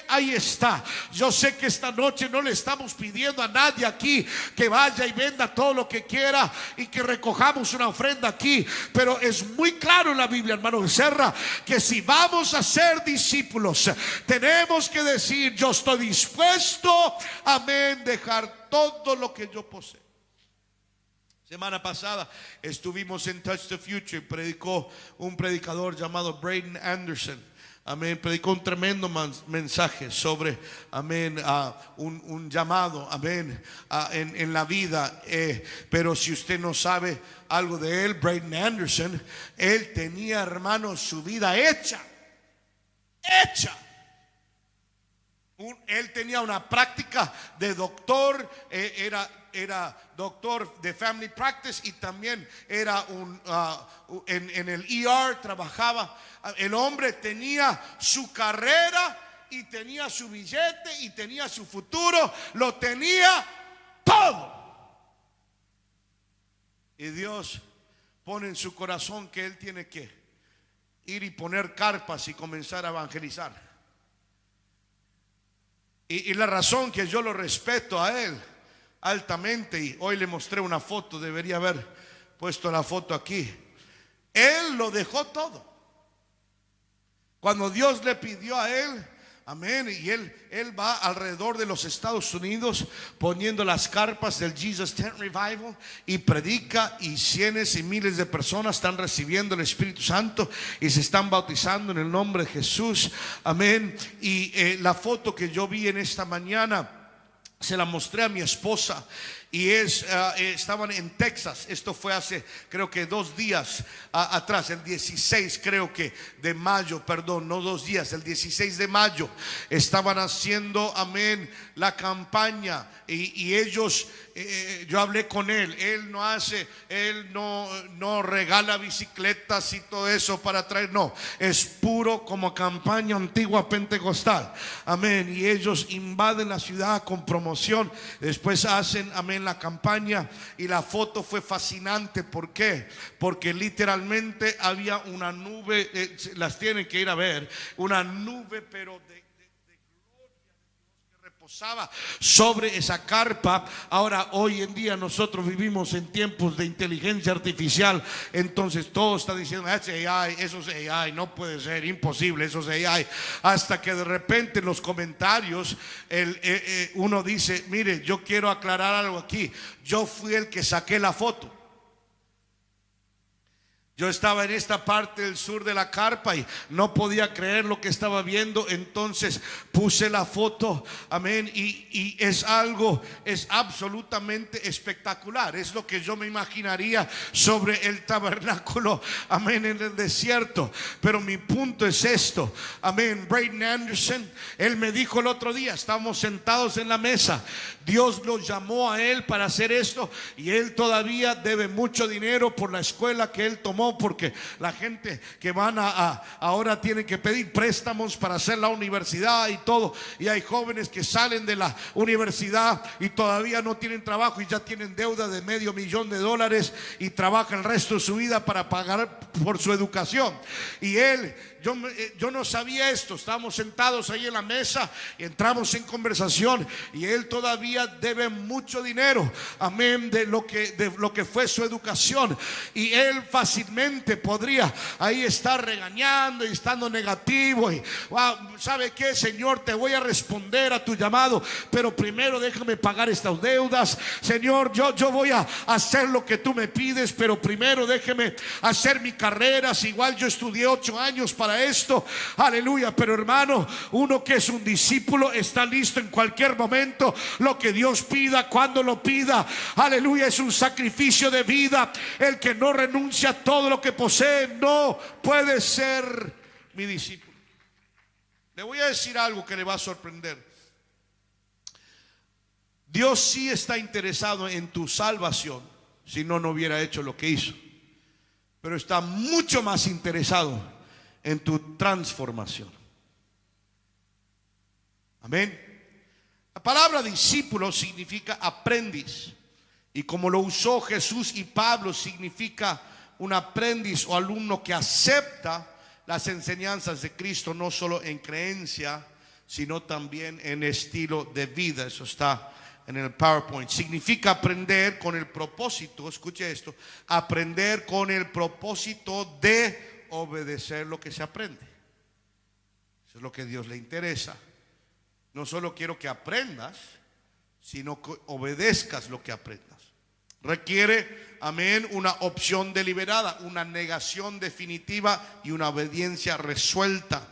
ahí está. Yo sé que esta noche no le estamos pidiendo a nadie aquí que vaya y venda todo lo que quiera y que recojamos una ofrenda aquí, pero es muy claro en la Biblia, hermano Becerra, que si vamos a ser discípulos, tenemos que decir: yo estoy dispuesto, amén, dejar todo lo que yo poseo. Semana pasada estuvimos en Touch the Future. Predicó un predicador llamado Braden Anderson. Amén. Predicó un tremendo mensaje sobre, amén, un llamado, amén, en la vida. Pero si usted no sabe algo de él, Braden Anderson, él tenía, hermanos, su vida hecha. Él tenía una práctica de doctor, era doctor de family practice, y también era en el ER trabajaba. El hombre tenía su carrera y tenía su billete y tenía su futuro, lo tenía todo. Y Dios pone en su corazón que él tiene que ir y poner carpas y comenzar a evangelizar. Y la razón que yo lo respeto a él altamente, y hoy le mostré una foto, debería haber puesto la foto aquí. Él lo dejó todo. Cuando Dios le pidió a él, amén, y él va alrededor de los Estados Unidos poniendo las carpas del Jesus Tent Revival y predica, y cientos y miles de personas están recibiendo el Espíritu Santo y se están bautizando en el nombre de Jesús, amén. Y la foto que yo vi en esta mañana se la mostré a mi esposa, y estaban en Texas. Esto fue hace, creo que 2 días atrás, el 16 creo que de mayo, perdón, no 2 días, el 16 de mayo estaban haciendo, amén, la campaña, y ellos, yo hablé con él no regala bicicletas y todo eso para traer, no, es puro como campaña antigua pentecostal, amén. Y ellos invaden la ciudad con promoción, después hacen, amén, la campaña, y la foto fue fascinante. ¿Por qué? Porque literalmente había una nube, las tienen que ir a ver, una nube pero de reposaba sobre esa carpa. Ahora, hoy en día nosotros vivimos en tiempos de inteligencia artificial, entonces todo está diciendo: AI, eso es AI, no puede ser, imposible, eso es AI. Hasta que de repente en los comentarios uno dice: mire, yo quiero aclarar algo aquí, yo fui el que saqué la foto. Yo estaba en esta parte del sur de la carpa y no podía creer lo que estaba viendo. Entonces puse la foto, amén, y es absolutamente espectacular. Es lo que yo me imaginaría sobre el tabernáculo, amén, en el desierto. Pero mi punto es esto, amén. Braden Anderson, él me dijo el otro día, estábamos sentados en la mesa, Dios lo llamó a él para hacer esto, y él todavía debe mucho dinero por la escuela que él tomó, porque la gente que van ahora tienen que pedir préstamos para hacer la universidad y todo, y hay jóvenes que salen de la universidad y todavía no tienen trabajo y ya tienen deuda de $500,000 y trabajan el resto de su vida para pagar por su educación. Y él, yo no sabía esto, estábamos sentados ahí en la mesa y entramos en conversación, y él todavía debe mucho dinero, amén, de lo que fue su educación, y él fácilmente fácilmente podría ahí estar regañando y estando negativo y ¿sabe qué, Señor? Te voy a responder a tu llamado, pero primero déjame pagar estas deudas. Señor, yo voy a hacer lo que tú me pides, pero primero déjeme hacer mi carrera. Si igual yo estudié 8 años para esto, aleluya. Pero hermano, uno que es un discípulo está listo en cualquier momento. Lo que Dios pida, cuando lo pida, aleluya. Es un sacrificio de vida. El que no renuncia a todo lo que posee no puede ser mi discípulo. Le voy a decir algo que le va a sorprender. Dios sí está interesado en tu salvación, si no, no hubiera hecho lo que hizo. Pero está mucho más interesado en tu transformación. Amén. La palabra discípulo significa aprendiz. Y como lo usó Jesús y Pablo, significa un aprendiz o alumno que acepta las enseñanzas de Cristo, no solo en creencia, sino también en estilo de vida. Eso está en el PowerPoint. Significa aprender con el propósito, escuche esto, aprender con el propósito de obedecer lo que se aprende. Eso es lo que a Dios le interesa. No solo quiero que aprendas, sino que obedezcas lo que aprendas. Requiere, amén, una opción deliberada, una negación definitiva y una obediencia resuelta.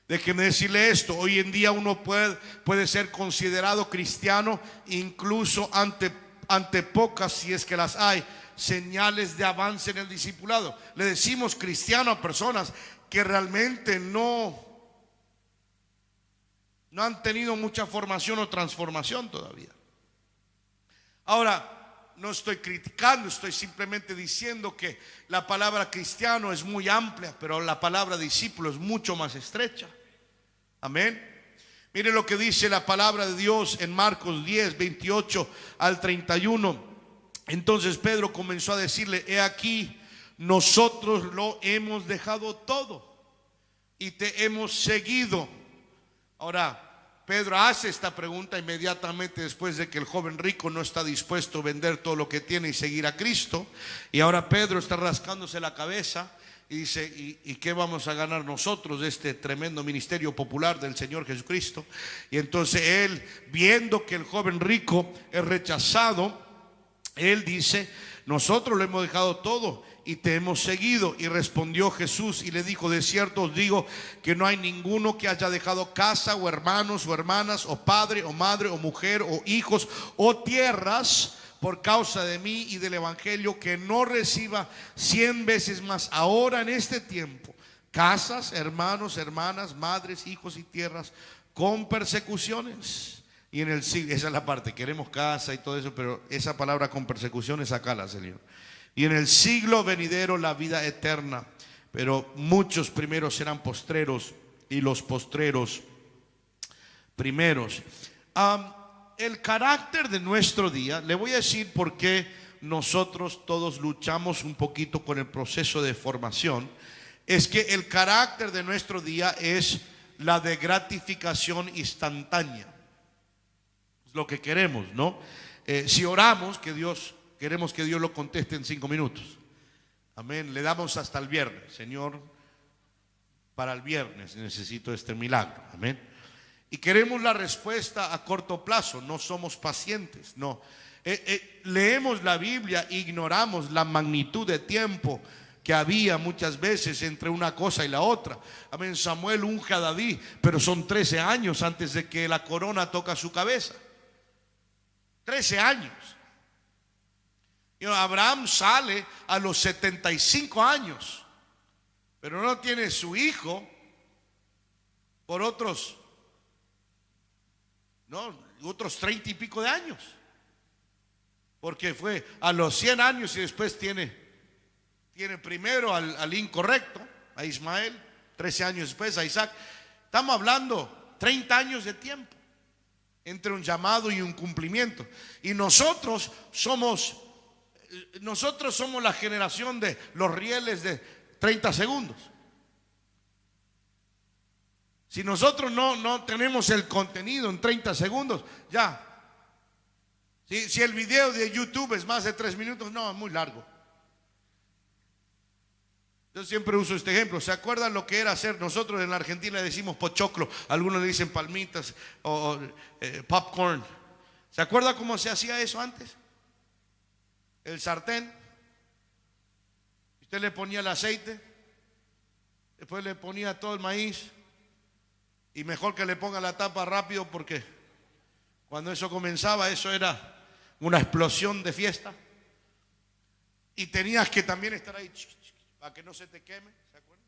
Déjeme decirle esto: hoy en día uno puede ser considerado cristiano incluso ante pocas, si es que las hay, señales de avance en el discipulado. Le decimos cristiano a personas que realmente no han tenido mucha formación o transformación todavía. Ahora, no estoy criticando, estoy simplemente diciendo que la palabra cristiano es muy amplia, pero la palabra discípulo es mucho más estrecha. Amén. Mire lo que dice la palabra de Dios en Marcos 10, 28 al 31. Entonces Pedro comenzó a decirle: he aquí, nosotros lo hemos dejado todo y te hemos seguido. Ahora, Pedro hace esta pregunta inmediatamente después de que el joven rico no está dispuesto a vender todo lo que tiene y seguir a Cristo. Y ahora Pedro está rascándose la cabeza y dice: ¿y qué vamos a ganar nosotros de este tremendo ministerio popular del Señor Jesucristo? Y entonces él, viendo que el joven rico es rechazado, él dice: nosotros lo hemos dejado todo y te hemos seguido. Y respondió Jesús y le dijo: de cierto os digo que no hay ninguno que haya dejado casa o hermanos o hermanas o padre o madre o mujer o hijos o tierras por causa de mí y del evangelio, que no reciba 100 veces más ahora en este tiempo casas, hermanos, hermanas, madres, hijos y tierras con persecuciones. Y en el siglo, esa es la parte, queremos casa y todo eso, pero esa palabra con persecuciones, sacala, Señor. Y en el siglo venidero la vida eterna. Pero muchos primeros serán postreros y los postreros primeros. El carácter de nuestro día, le voy a decir por qué nosotros todos luchamos un poquito con el proceso de formación. Es que el carácter de nuestro día es la de gratificación instantánea. Es lo que queremos, ¿no? Si oramos, queremos que Dios lo conteste en 5 minutos. Amén. Le damos hasta el viernes: Señor, para el viernes necesito este milagro. Amén. Y queremos la respuesta a corto plazo. No somos pacientes. No. Leemos la Biblia, ignoramos la magnitud de tiempo que había muchas veces entre una cosa y la otra. Amén. Samuel unge a David, pero son 13 años antes de que la corona toca su cabeza. 13 años. Abraham sale a los 75 años, pero no tiene su hijo por otros 30 y pico de años, porque fue a los 100 años y después tiene primero al incorrecto, a Ismael, 13 años después a Isaac. Estamos hablando 30 años de tiempo entre un llamado y un cumplimiento. Y nosotros somos la generación de los rieles de 30 segundos. Si nosotros no tenemos el contenido en 30 segundos, ya. Si el video de YouTube es más de 3 minutos, no, es muy largo. Yo siempre uso este ejemplo. ¿Se acuerdan lo que era hacer? Nosotros en la Argentina le decimos pochoclo, algunos le dicen palmitas o popcorn. ¿Se acuerda cómo se hacía eso antes? El sartén, usted le ponía el aceite, después le ponía todo el maíz, y mejor que le ponga la tapa rápido, porque cuando eso comenzaba, eso era una explosión de fiesta. Y tenías que también estar ahí para que no se te queme, ¿se acuerdan?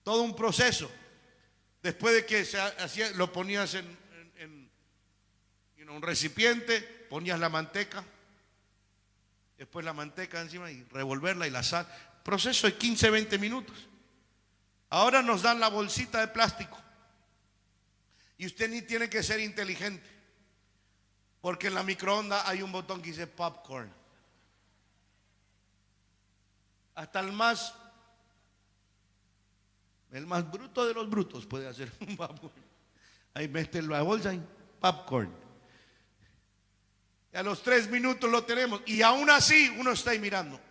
Todo un proceso. Después de que se hacía, lo ponías en un recipiente, ponías la manteca, después la manteca encima y revolverla y la sal. Proceso de 15, 20 minutos. Ahora nos dan la bolsita de plástico y usted ni tiene que ser inteligente, porque en la microonda hay un botón que dice popcorn. Hasta el más bruto de los brutos puede hacer un popcorn. Ahí mete la bolsa y popcorn. Y a los 3 minutos lo tenemos. Y aún así uno está ahí mirando.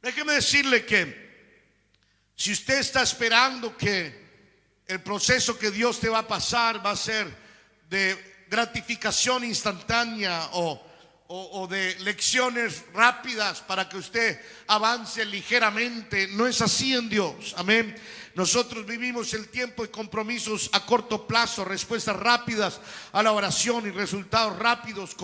Déjeme decirle que si usted está esperando que el proceso que Dios te va a pasar va a ser de gratificación instantánea o de lecciones rápidas para que usted avance ligeramente, no es así en Dios. Amén. Nosotros vivimos el tiempo de compromisos a corto plazo, respuestas rápidas a la oración y resultados rápidos.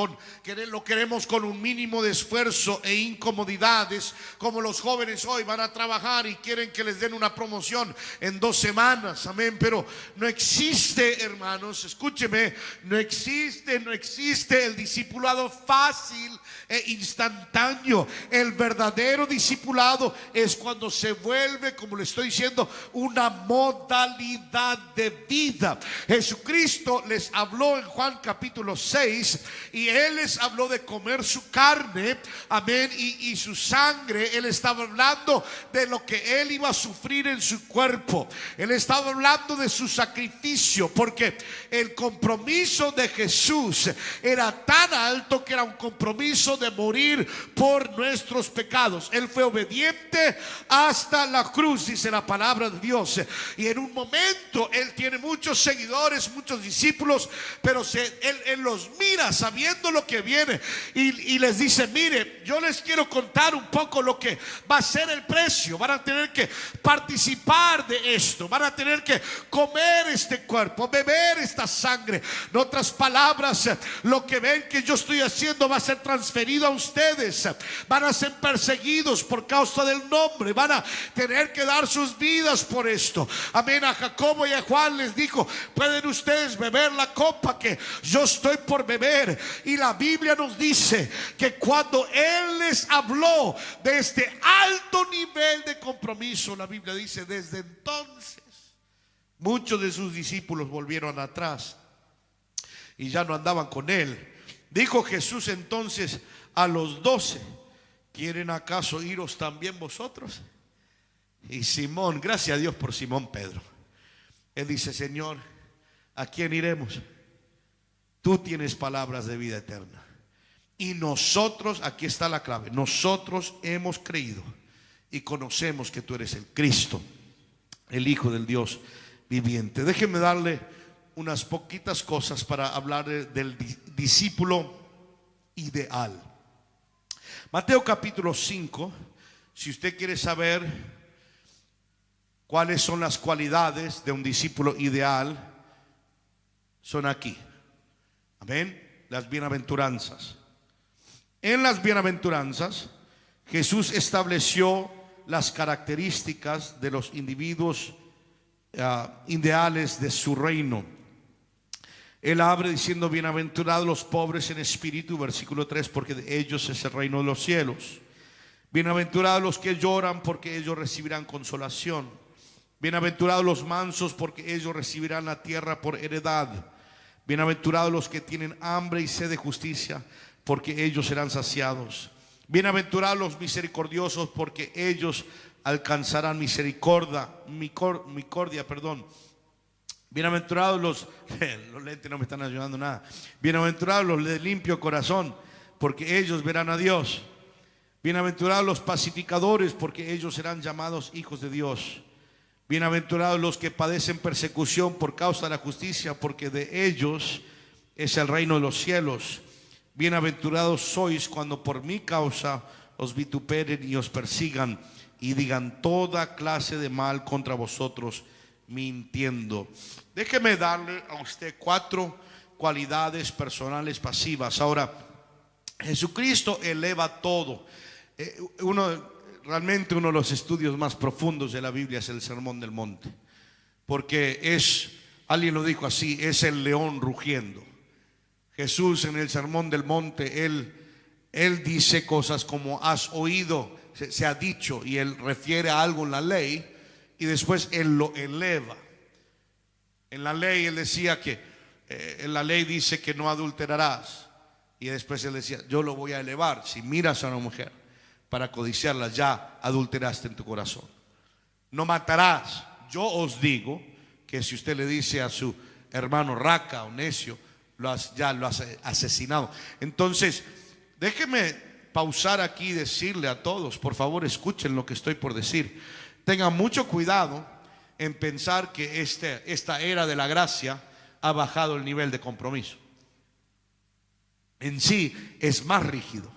Lo queremos con un mínimo de esfuerzo e incomodidades, como los jóvenes hoy van a trabajar y quieren que les den una promoción en 2 semanas. Amén. Pero no existe, hermanos, escúcheme, no existe el discipulado fácil e instantáneo. El verdadero discipulado es cuando se vuelve, como le estoy diciendo, una modalidad de vida. Jesucristo les habló en Juan capítulo 6 y Él les habló de comer su carne, amén, y su sangre. Él estaba hablando de lo que Él iba a sufrir en su cuerpo. Él estaba hablando de su sacrificio, porque el compromiso de Jesús era tan alto que era un compromiso de morir por nuestros pecados. Él fue obediente hasta la cruz, dice la palabra de Dios. Y en un momento Él tiene muchos seguidores, muchos discípulos, pero Él los mira sabiendo lo que viene y les dice: mire, yo les quiero contar un poco lo que va a ser el precio. Van a tener que participar de esto, van a tener que comer este cuerpo, beber esta sangre. En otras palabras, lo que ven que yo estoy haciendo va a ser transferido a ustedes. Van a ser perseguidos por causa del nombre, van a tener que dar sus vidas por esto. Amén. A Jacobo y a Juan les dijo: pueden ustedes beber la copa que yo estoy por beber. Y la Biblia nos dice que cuando Él les habló de este alto nivel de compromiso, la Biblia dice: desde entonces muchos de sus discípulos volvieron atrás y ya no andaban con Él. Dijo Jesús entonces a los 12: ¿quieren acaso iros también vosotros? Y Simón, gracias a Dios por Simón Pedro, él dice: Señor, ¿a quién iremos? Tú tienes palabras de vida eterna. Y nosotros, aquí está la clave, nosotros hemos creído y conocemos que tú eres el Cristo, el Hijo del Dios viviente. Déjenme darle unas poquitas cosas para hablar del discípulo ideal. Mateo capítulo 5, si usted quiere saber cuáles son las cualidades de un discípulo ideal, son aquí. Amén. Las bienaventuranzas. En las bienaventuranzas, Jesús estableció las características de los individuos ideales de su reino. Él abre diciendo: bienaventurados los pobres en espíritu, versículo 3, porque de ellos es el reino de los cielos. Bienaventurados los que lloran, porque ellos recibirán consolación. Bienaventurados los mansos, porque ellos recibirán la tierra por heredad. Bienaventurados los que tienen hambre y sed de justicia, porque ellos serán saciados. Bienaventurados los misericordiosos, porque ellos alcanzarán misericordia. Bienaventurados los lentes no me están ayudando nada. Bienaventurados los de limpio corazón, porque ellos verán a Dios. Bienaventurados los pacificadores, porque ellos serán llamados hijos de Dios. Bienaventurados los que padecen persecución por causa de la justicia, porque de ellos es el reino de los cielos. Bienaventurados sois cuando por mi causa os vituperen y os persigan y digan toda clase de mal contra vosotros, mintiendo. Déjeme darle a usted 4 cualidades personales pasivas. Ahora, Jesucristo eleva todo. Realmente uno de los estudios más profundos de la Biblia es el Sermón del Monte, porque alguien lo dijo así, es el león rugiendo. Jesús en el Sermón del Monte, él dice cosas como has oído, se ha dicho, y él refiere a algo en la ley y después él lo eleva. En la ley él decía que en la ley dice que no adulterarás, y después él decía, yo lo voy a elevar. Si miras a una mujer para codiciarla, ya adulteraste en tu corazón. No matarás. Yo os digo que si usted le dice a su hermano raca o necio, ya lo has asesinado. Entonces, déjeme pausar aquí y decirle a todos, por favor escuchen lo que estoy por decir. Tengan mucho cuidado en pensar que esta era de la gracia ha bajado el nivel de compromiso. En sí es más rígido.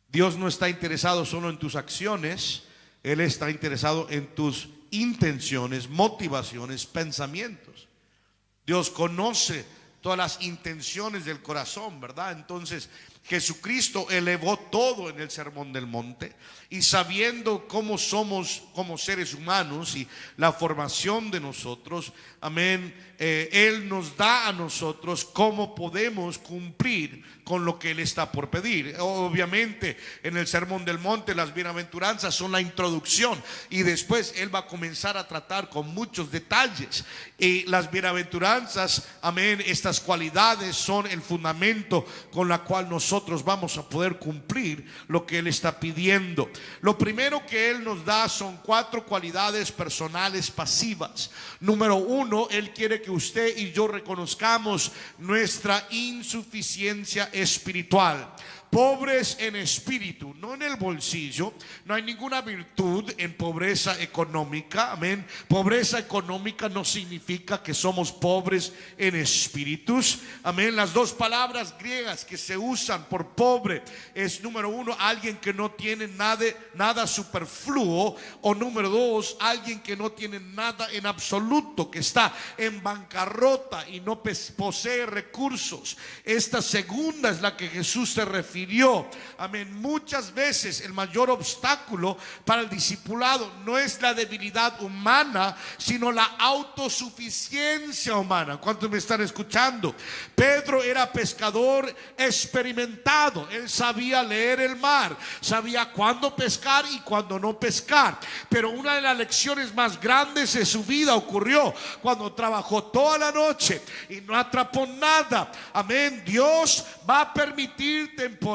Dios no está interesado solo en tus acciones, Él está interesado en tus intenciones, motivaciones, pensamientos. Dios conoce todas las intenciones del corazón, ¿verdad? Entonces Jesucristo elevó todo en el Sermón del Monte, y sabiendo cómo somos como seres humanos y la formación de nosotros, amén, Él nos da a nosotros cómo podemos cumplir con lo que Él está por pedir. Obviamente en el Sermón del Monte las bienaventuranzas son la introducción, y después Él va a comenzar a tratar con muchos detalles. Y las bienaventuranzas, amén, estas cualidades son el fundamento con la cual nosotros vamos a poder cumplir lo que Él está pidiendo. Lo primero que Él nos da son 4 cualidades personales pasivas. Número 1, Él quiere que usted y yo reconozcamos nuestra insuficiencia espiritual. Pobres en espíritu, no en el bolsillo. No hay ninguna virtud en pobreza económica, amén. Pobreza económica no significa que somos pobres en espíritus, amén. Las 2 palabras griegas que se usan por pobre es, número 1, alguien que no tiene nada superfluo, o número 2, alguien que no tiene nada en absoluto, que está en bancarrota y no posee recursos. Esta segunda es la que Jesús se refirió. Amén. Muchas veces el mayor obstáculo para el discipulado no es la debilidad humana, sino la autosuficiencia humana. ¿Cuántos me están escuchando? Pedro era pescador experimentado. Él sabía leer el mar, sabía cuándo pescar y cuándo no pescar. Pero una de las lecciones más grandes de su vida ocurrió cuando trabajó toda la noche y no atrapó nada. Amén. Dios va a permitir temporadas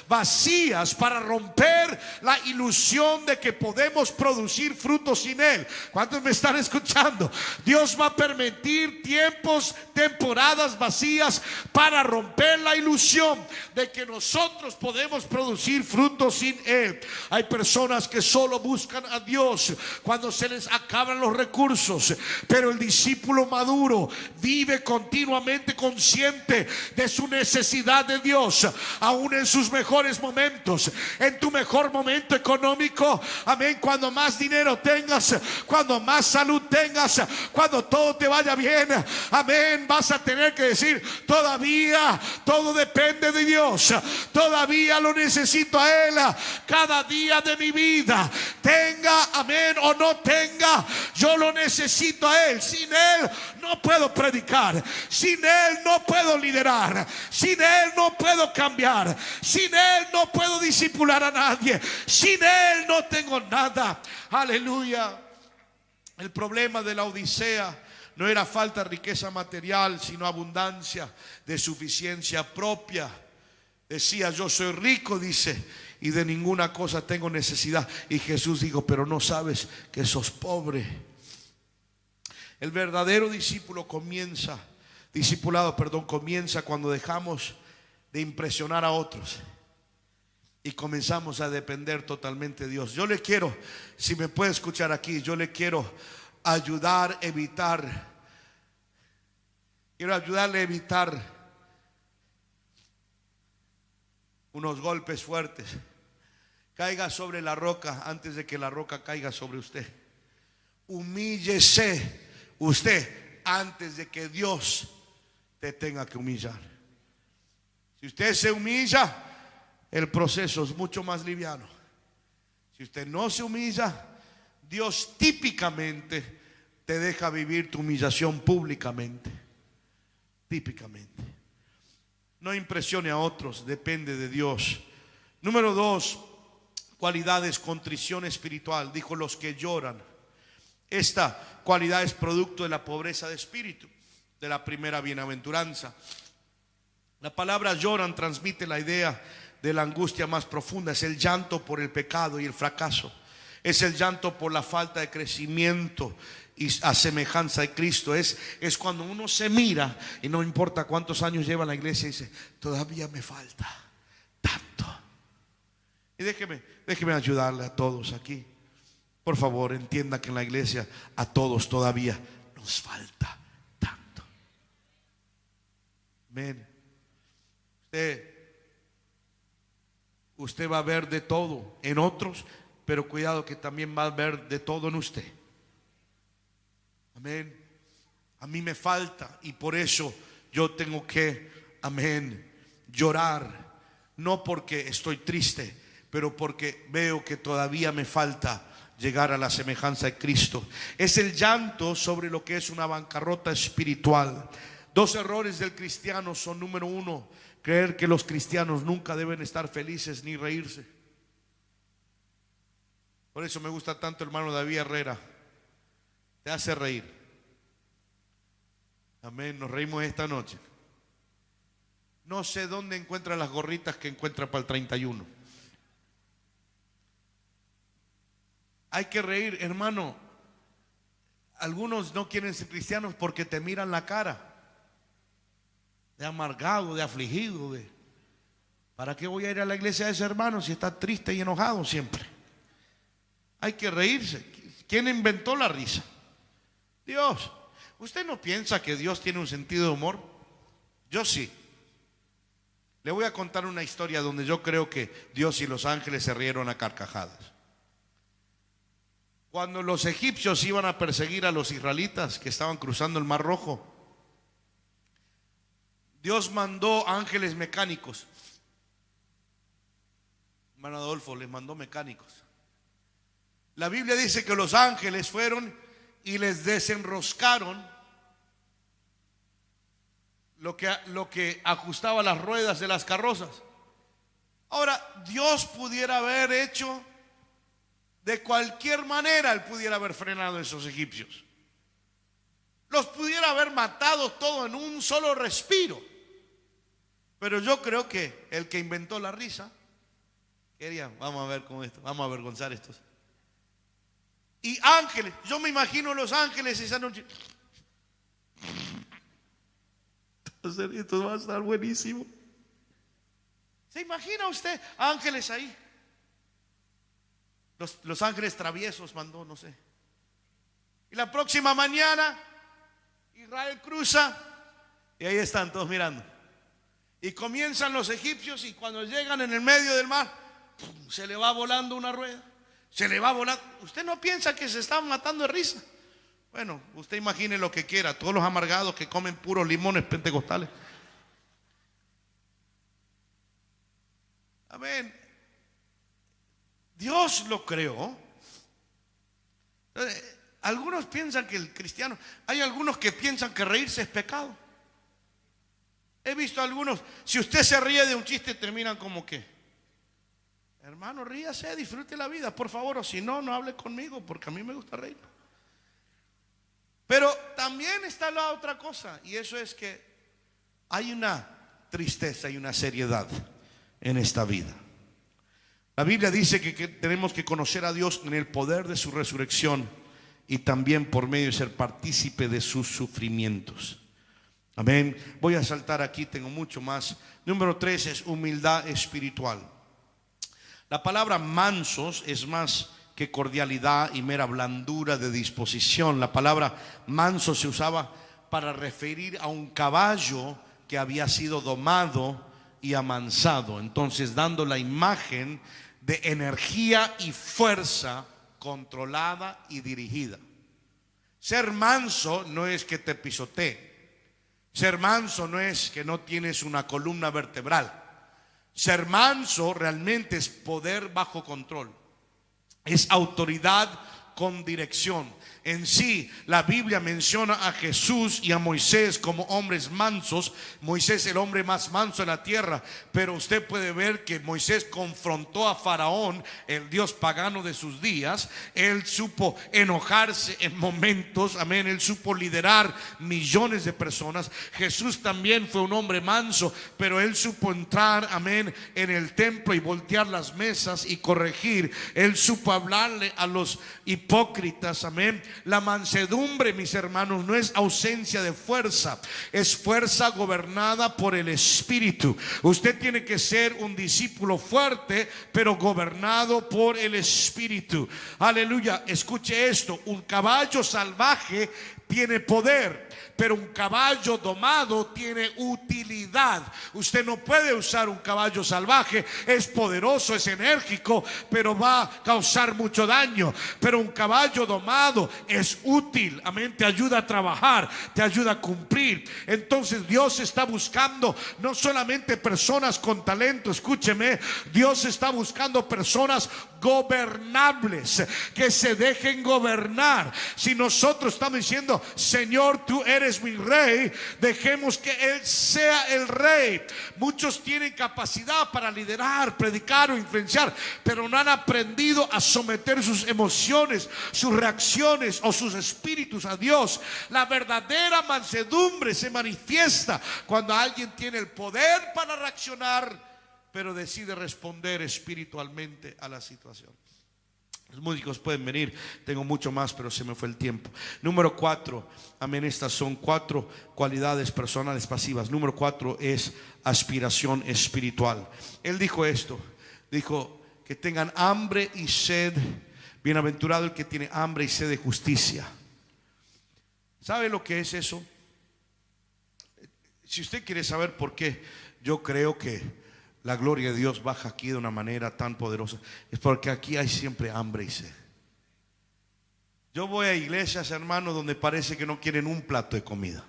vacías para romper la ilusión de que podemos producir frutos sin Él. ¿Cuántos me están escuchando? Dios va a permitir temporadas vacías para romper la ilusión de que nosotros podemos producir frutos sin Él. Hay personas que solo buscan a Dios cuando se les acaban los recursos, pero el discípulo maduro vive continuamente consciente de su necesidad de Dios, aún en sus mejores momentos. En tu mejor momento económico, amén, cuando más dinero tengas, cuando más salud tengas, cuando todo te vaya bien, amén, vas a tener que decir, todavía todo depende de Dios, todavía lo necesito a Él cada día de mi vida. Tenga, amén, o no tenga, yo lo necesito a Él. Sin Él no puedo predicar, sin Él no puedo liderar, sin Él no puedo cambiar, sin Él no puedo discipular a nadie, sin Él no tengo nada. Aleluya. El problema de la Odisea no era falta de riqueza material, sino abundancia de suficiencia propia. Decía, yo soy rico, dice, y de ninguna cosa tengo necesidad. Y Jesús dijo, pero no sabes que sos pobre. El verdadero discipulado comienza cuando dejamos de impresionar a otros y comenzamos a depender totalmente de Dios. Yo le quiero, si me puede escuchar aquí, yo le quiero ayudar a evitar, quiero ayudarle a evitar unos golpes fuertes. Caiga sobre la roca antes de que la roca caiga sobre usted. Humíllese usted antes de que Dios te tenga que humillar. Si usted se humilla, el proceso es mucho más liviano. Si usted no se humilla, Dios típicamente te deja vivir tu humillación públicamente. Típicamente. No impresione a otros, depende de Dios. Número 2, cualidades, contrición espiritual. Dijo: los que lloran. Esta cualidad es producto de la pobreza de espíritu, de la primera bienaventuranza. La palabra lloran transmite la idea de la angustia más profunda. Es el llanto por el pecado y el fracaso. Es el llanto por la falta de crecimiento y a semejanza de Cristo. Es cuando uno se mira y no importa cuántos años lleva en la iglesia y dice: todavía me falta tanto. Y déjeme ayudarle a todos aquí. Por favor, entienda que en la iglesia a todos todavía nos falta tanto. Amén. Usted va a ver de todo en otros, pero cuidado que también va a ver de todo en usted. Amén. A mí me falta y por eso yo tengo que, amén, llorar. No porque estoy triste, pero porque veo que todavía me falta llegar a la semejanza de Cristo. Es el llanto sobre lo que es una bancarrota espiritual. 2 errores del cristiano son: número 1, creer que los cristianos nunca deben estar felices ni reírse. Por eso me gusta tanto el hermano David Herrera. Te hace reír. Amén, nos reímos esta noche. No sé dónde encuentra las gorritas que encuentra para el 31. Hay que reír, hermano. Algunos no quieren ser cristianos porque te miran la cara de amargado, de afligido, ¿para qué voy a ir a la iglesia de ese hermano si está triste y enojado siempre? Hay que reírse. ¿Quién inventó la risa? Dios. ¿Usted no piensa que Dios tiene un sentido de humor? Yo sí. Le voy a contar una historia donde yo creo que Dios y los ángeles se rieron a carcajadas. Cuando los egipcios iban a perseguir a los israelitas que estaban cruzando el Mar Rojo, Dios mandó ángeles mecánicos. Hermano Adolfo, les mandó mecánicos. La Biblia dice que los ángeles fueron y les desenroscaron lo que ajustaba las ruedas de las carrozas. Ahora, Dios pudiera haber hecho de cualquier manera, Él pudiera haber frenado a esos egipcios. Los pudiera haber matado todo en un solo respiro. Pero yo creo que el que inventó la risa quería: vamos a ver con esto, vamos a avergonzar a estos. Y ángeles, yo me imagino los ángeles esa noche. Entonces, esto va a estar buenísimo. ¿Se imagina usted ángeles ahí? Los ángeles traviesos mandó, no sé. Y la próxima mañana Israel cruza y ahí están todos mirando. Y comienzan los egipcios y cuando llegan en el medio del mar, ¡pum!, se le va volando una rueda. Se le va volando. ¿Usted no piensa que se están matando de risa? Bueno, usted imagine lo que quiera. Todos los amargados que comen puros limones pentecostales. Amén. Dios lo creó. Algunos piensan que el cristiano, hay algunos que piensan que reírse es pecado. He visto algunos, si usted se ríe de un chiste, terminan como que: hermano, ríase, disfrute la vida, por favor, o si no, no hable conmigo, porque a mí me gusta reír. Pero también está la otra cosa, y eso es que hay una tristeza y una seriedad en esta vida. La Biblia dice que tenemos que conocer a Dios en el poder de su resurrección y también por medio de ser partícipe de sus sufrimientos. Amén. Voy a saltar aquí, tengo mucho más. Número 3 es humildad espiritual. La palabra mansos es más que cordialidad y mera blandura de disposición. La palabra manso se usaba para referir a un caballo que había sido domado y amansado, entonces dando la imagen de energía y fuerza controlada y dirigida. Ser manso no es que te pisotee. Ser manso no es que no tienes una columna vertebral. Ser manso realmente es poder bajo control. Es autoridad con dirección. En sí, la Biblia menciona a Jesús y a Moisés como hombres mansos. Moisés el hombre más manso de la tierra. Pero usted puede ver que Moisés confrontó a Faraón, el dios pagano de sus días. Él supo enojarse en momentos, amén. Él supo liderar millones de personas. Jesús también fue un hombre manso, pero él supo entrar, amén, en el templo y voltear las mesas y corregir. Él supo hablarle a los hipócritas, amén. La mansedumbre, mis hermanos, no es ausencia de fuerza, es fuerza gobernada por el Espíritu. Usted tiene que ser un discípulo fuerte, pero gobernado por el Espíritu. Aleluya. Escuche esto: un caballo salvaje tiene poder, pero un caballo domado tiene utilidad. Usted no puede usar un caballo salvaje. Es poderoso, es enérgico, pero va a causar mucho daño. Pero un caballo domado es útil, amén, te ayuda a trabajar, te ayuda a cumplir. Entonces Dios está buscando no solamente personas con talento, escúcheme, Dios está buscando personas gobernables, que se dejen gobernar. Si nosotros estamos diciendo: Señor, tú eres mi rey, dejemos que Él sea el rey. Muchos tienen capacidad para liderar, predicar o influenciar, pero no han aprendido a someter sus emociones, sus reacciones o sus espíritus a Dios. La verdadera mansedumbre se manifiesta cuando alguien tiene el poder para reaccionar, pero decide responder espiritualmente a la situación. Los músicos pueden venir, tengo mucho más, pero se me fue el tiempo. Número 4, amén, estas son 4 cualidades personales pasivas. Número 4 es aspiración espiritual. Él dijo esto, dijo que tengan hambre y sed. Bienaventurado el que tiene hambre y sed de justicia. ¿Sabe lo que es eso? Si usted quiere saber por qué yo creo que la gloria de Dios baja aquí de una manera tan poderosa, es porque aquí hay siempre hambre y sed. Yo voy a iglesias, hermanos, donde parece que no quieren un plato de comida.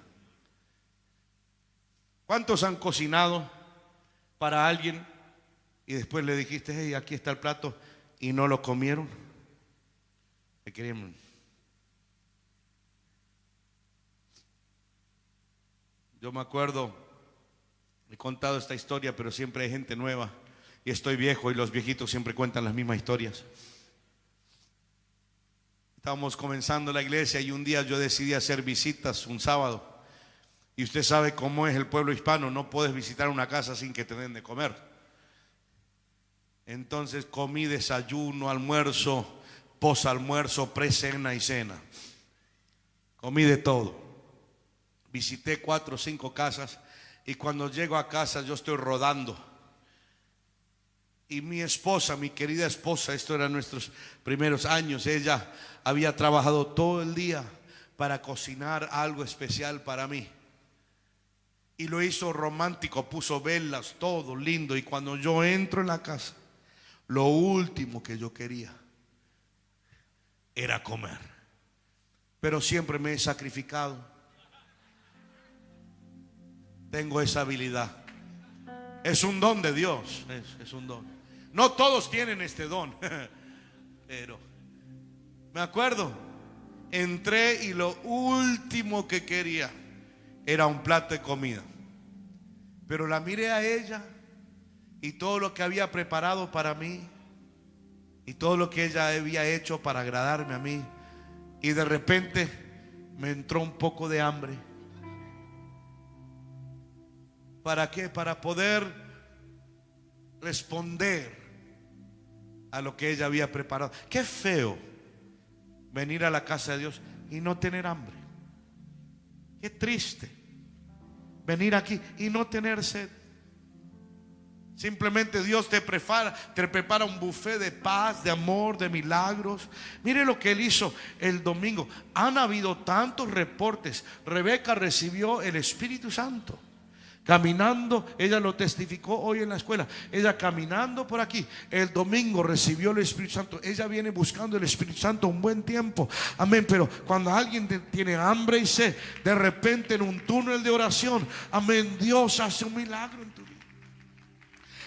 ¿Cuántos han cocinado para alguien y después le dijiste: hey, aquí está el plato, y no lo comieron? Me querían. Yo me acuerdo, he contado esta historia, pero siempre hay gente nueva, y estoy viejo y los viejitos siempre cuentan las mismas historias. Estábamos comenzando la iglesia y un día yo decidí hacer visitas un sábado, y usted sabe cómo es el pueblo hispano, no puedes visitar una casa sin que te den de comer. Entonces comí desayuno, almuerzo, posalmuerzo, precena y cena. Comí de todo. Visité 4 o 5 casas. Y cuando llego a casa yo estoy rodando. Y mi esposa, mi querida esposa, esto eran nuestros primeros años, ella había trabajado todo el día para cocinar algo especial para mí. Y lo hizo romántico, puso velas, todo lindo. Y cuando yo entro en la casa, lo último que yo quería era comer. Pero siempre me he sacrificado. Tengo esa habilidad. Es un don de Dios. Es un don. No todos tienen este don. Pero me acuerdo, entré y lo último que quería era un plato de comida. Pero la miré a ella y todo lo que había preparado para mí y todo lo que ella había hecho para agradarme a mí. Y de repente me entró un poco de hambre. ¿Para qué? Para poder responder a lo que ella había preparado. Qué feo venir a la casa de Dios y no tener hambre. Qué triste. venir aquí y no tener sed. Simplemente Dios te prepara un buffet de paz, de amor, de milagros. Mire lo que Él hizo el domingo. Han habido tantos reportes. Rebeca recibió el Espíritu Santo caminando, ella lo testificó hoy en la escuela. Ella caminando por aquí, el domingo recibió el Espíritu Santo. Ella viene buscando el Espíritu Santo un buen tiempo. Amén. Pero cuando alguien tiene hambre y sed, de repente en un túnel de oración, amén, Dios hace un milagro en tu vida.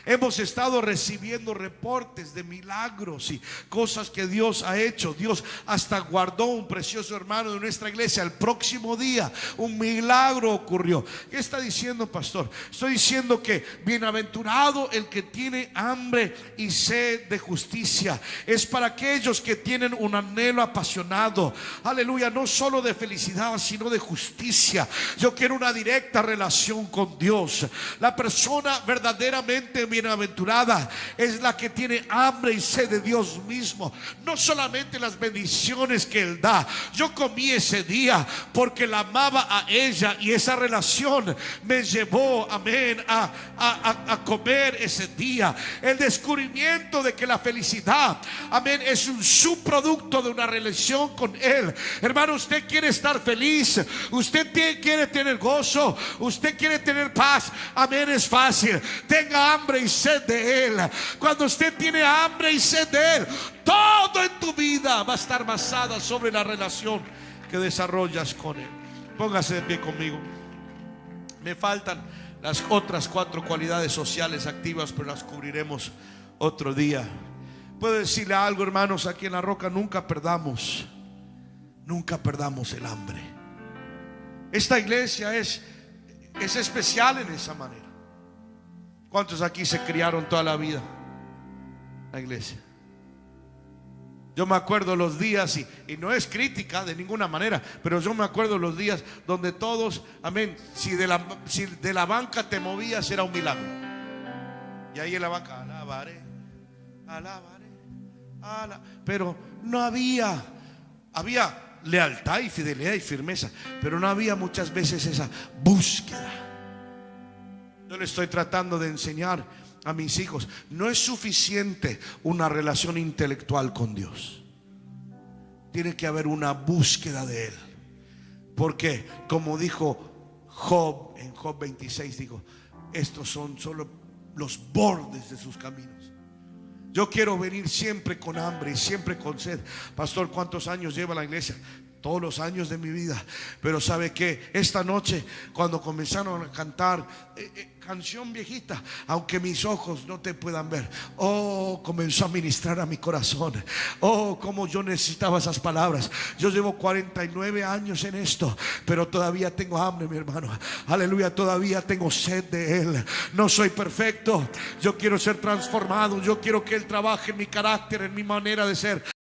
Hemos estado recibiendo reportes de milagros y cosas que Dios ha hecho. Dios hasta guardó un precioso hermano de nuestra iglesia. El próximo día un milagro ocurrió. ¿Qué está diciendo, pastor? Estoy diciendo que bienaventurado el que tiene hambre y sed de justicia. Es para aquellos que tienen un anhelo apasionado, aleluya, no solo de felicidad, sino de justicia. Yo quiero una directa relación con Dios. La persona verdaderamente bienaventurada es la que tiene hambre y sed de Dios mismo, no solamente las bendiciones que Él da. Yo comí ese día porque la amaba a ella, y esa relación me llevó, amén, a comer ese día. El descubrimiento de que la felicidad, amén, es un subproducto de una relación con Él. Hermano, usted quiere estar feliz, usted quiere tener gozo, usted quiere tener paz, amén, es fácil. Tenga hambre y sed de Él. Cuando usted tiene hambre y sed de Él, todo en tu vida va a estar basada sobre la relación que desarrollas con Él. Póngase de pie conmigo. Me faltan las otras 4 cualidades sociales activas, pero las cubriremos otro día. Puedo decirle algo, hermanos, aquí en La Roca nunca perdamos el hambre. Esta iglesia es especial en esa manera. ¿Cuántos aquí se criaron toda la vida en la iglesia? Yo me acuerdo los días, y no es crítica de ninguna manera, pero yo me acuerdo los días donde todos, amén, si de la banca te movías era un milagro. Y ahí en la banca, alabaré, pero no había lealtad y fidelidad y firmeza, pero no había muchas veces esa búsqueda. Yo le estoy tratando de enseñar a mis hijos: no es suficiente una relación intelectual con Dios. Tiene que haber una búsqueda de Él. Porque como dijo Job en Job 26, dijo: estos son solo los bordes de sus caminos. Yo quiero venir siempre con hambre y siempre con sed. Pastor, ¿cuántos años lleva la iglesia? Todos los años de mi vida. Pero ¿sabe qué? Esta noche, cuando comenzaron a cantar canción viejita, aunque mis ojos no te puedan ver, oh, comenzó a ministrar a mi corazón. Oh, como yo necesitaba esas palabras. Yo llevo 49 años en esto, pero todavía tengo hambre, mi hermano. Aleluya, todavía tengo sed de Él. No soy perfecto. Yo quiero ser transformado. Yo quiero que Él trabaje en mi carácter, en mi manera de ser.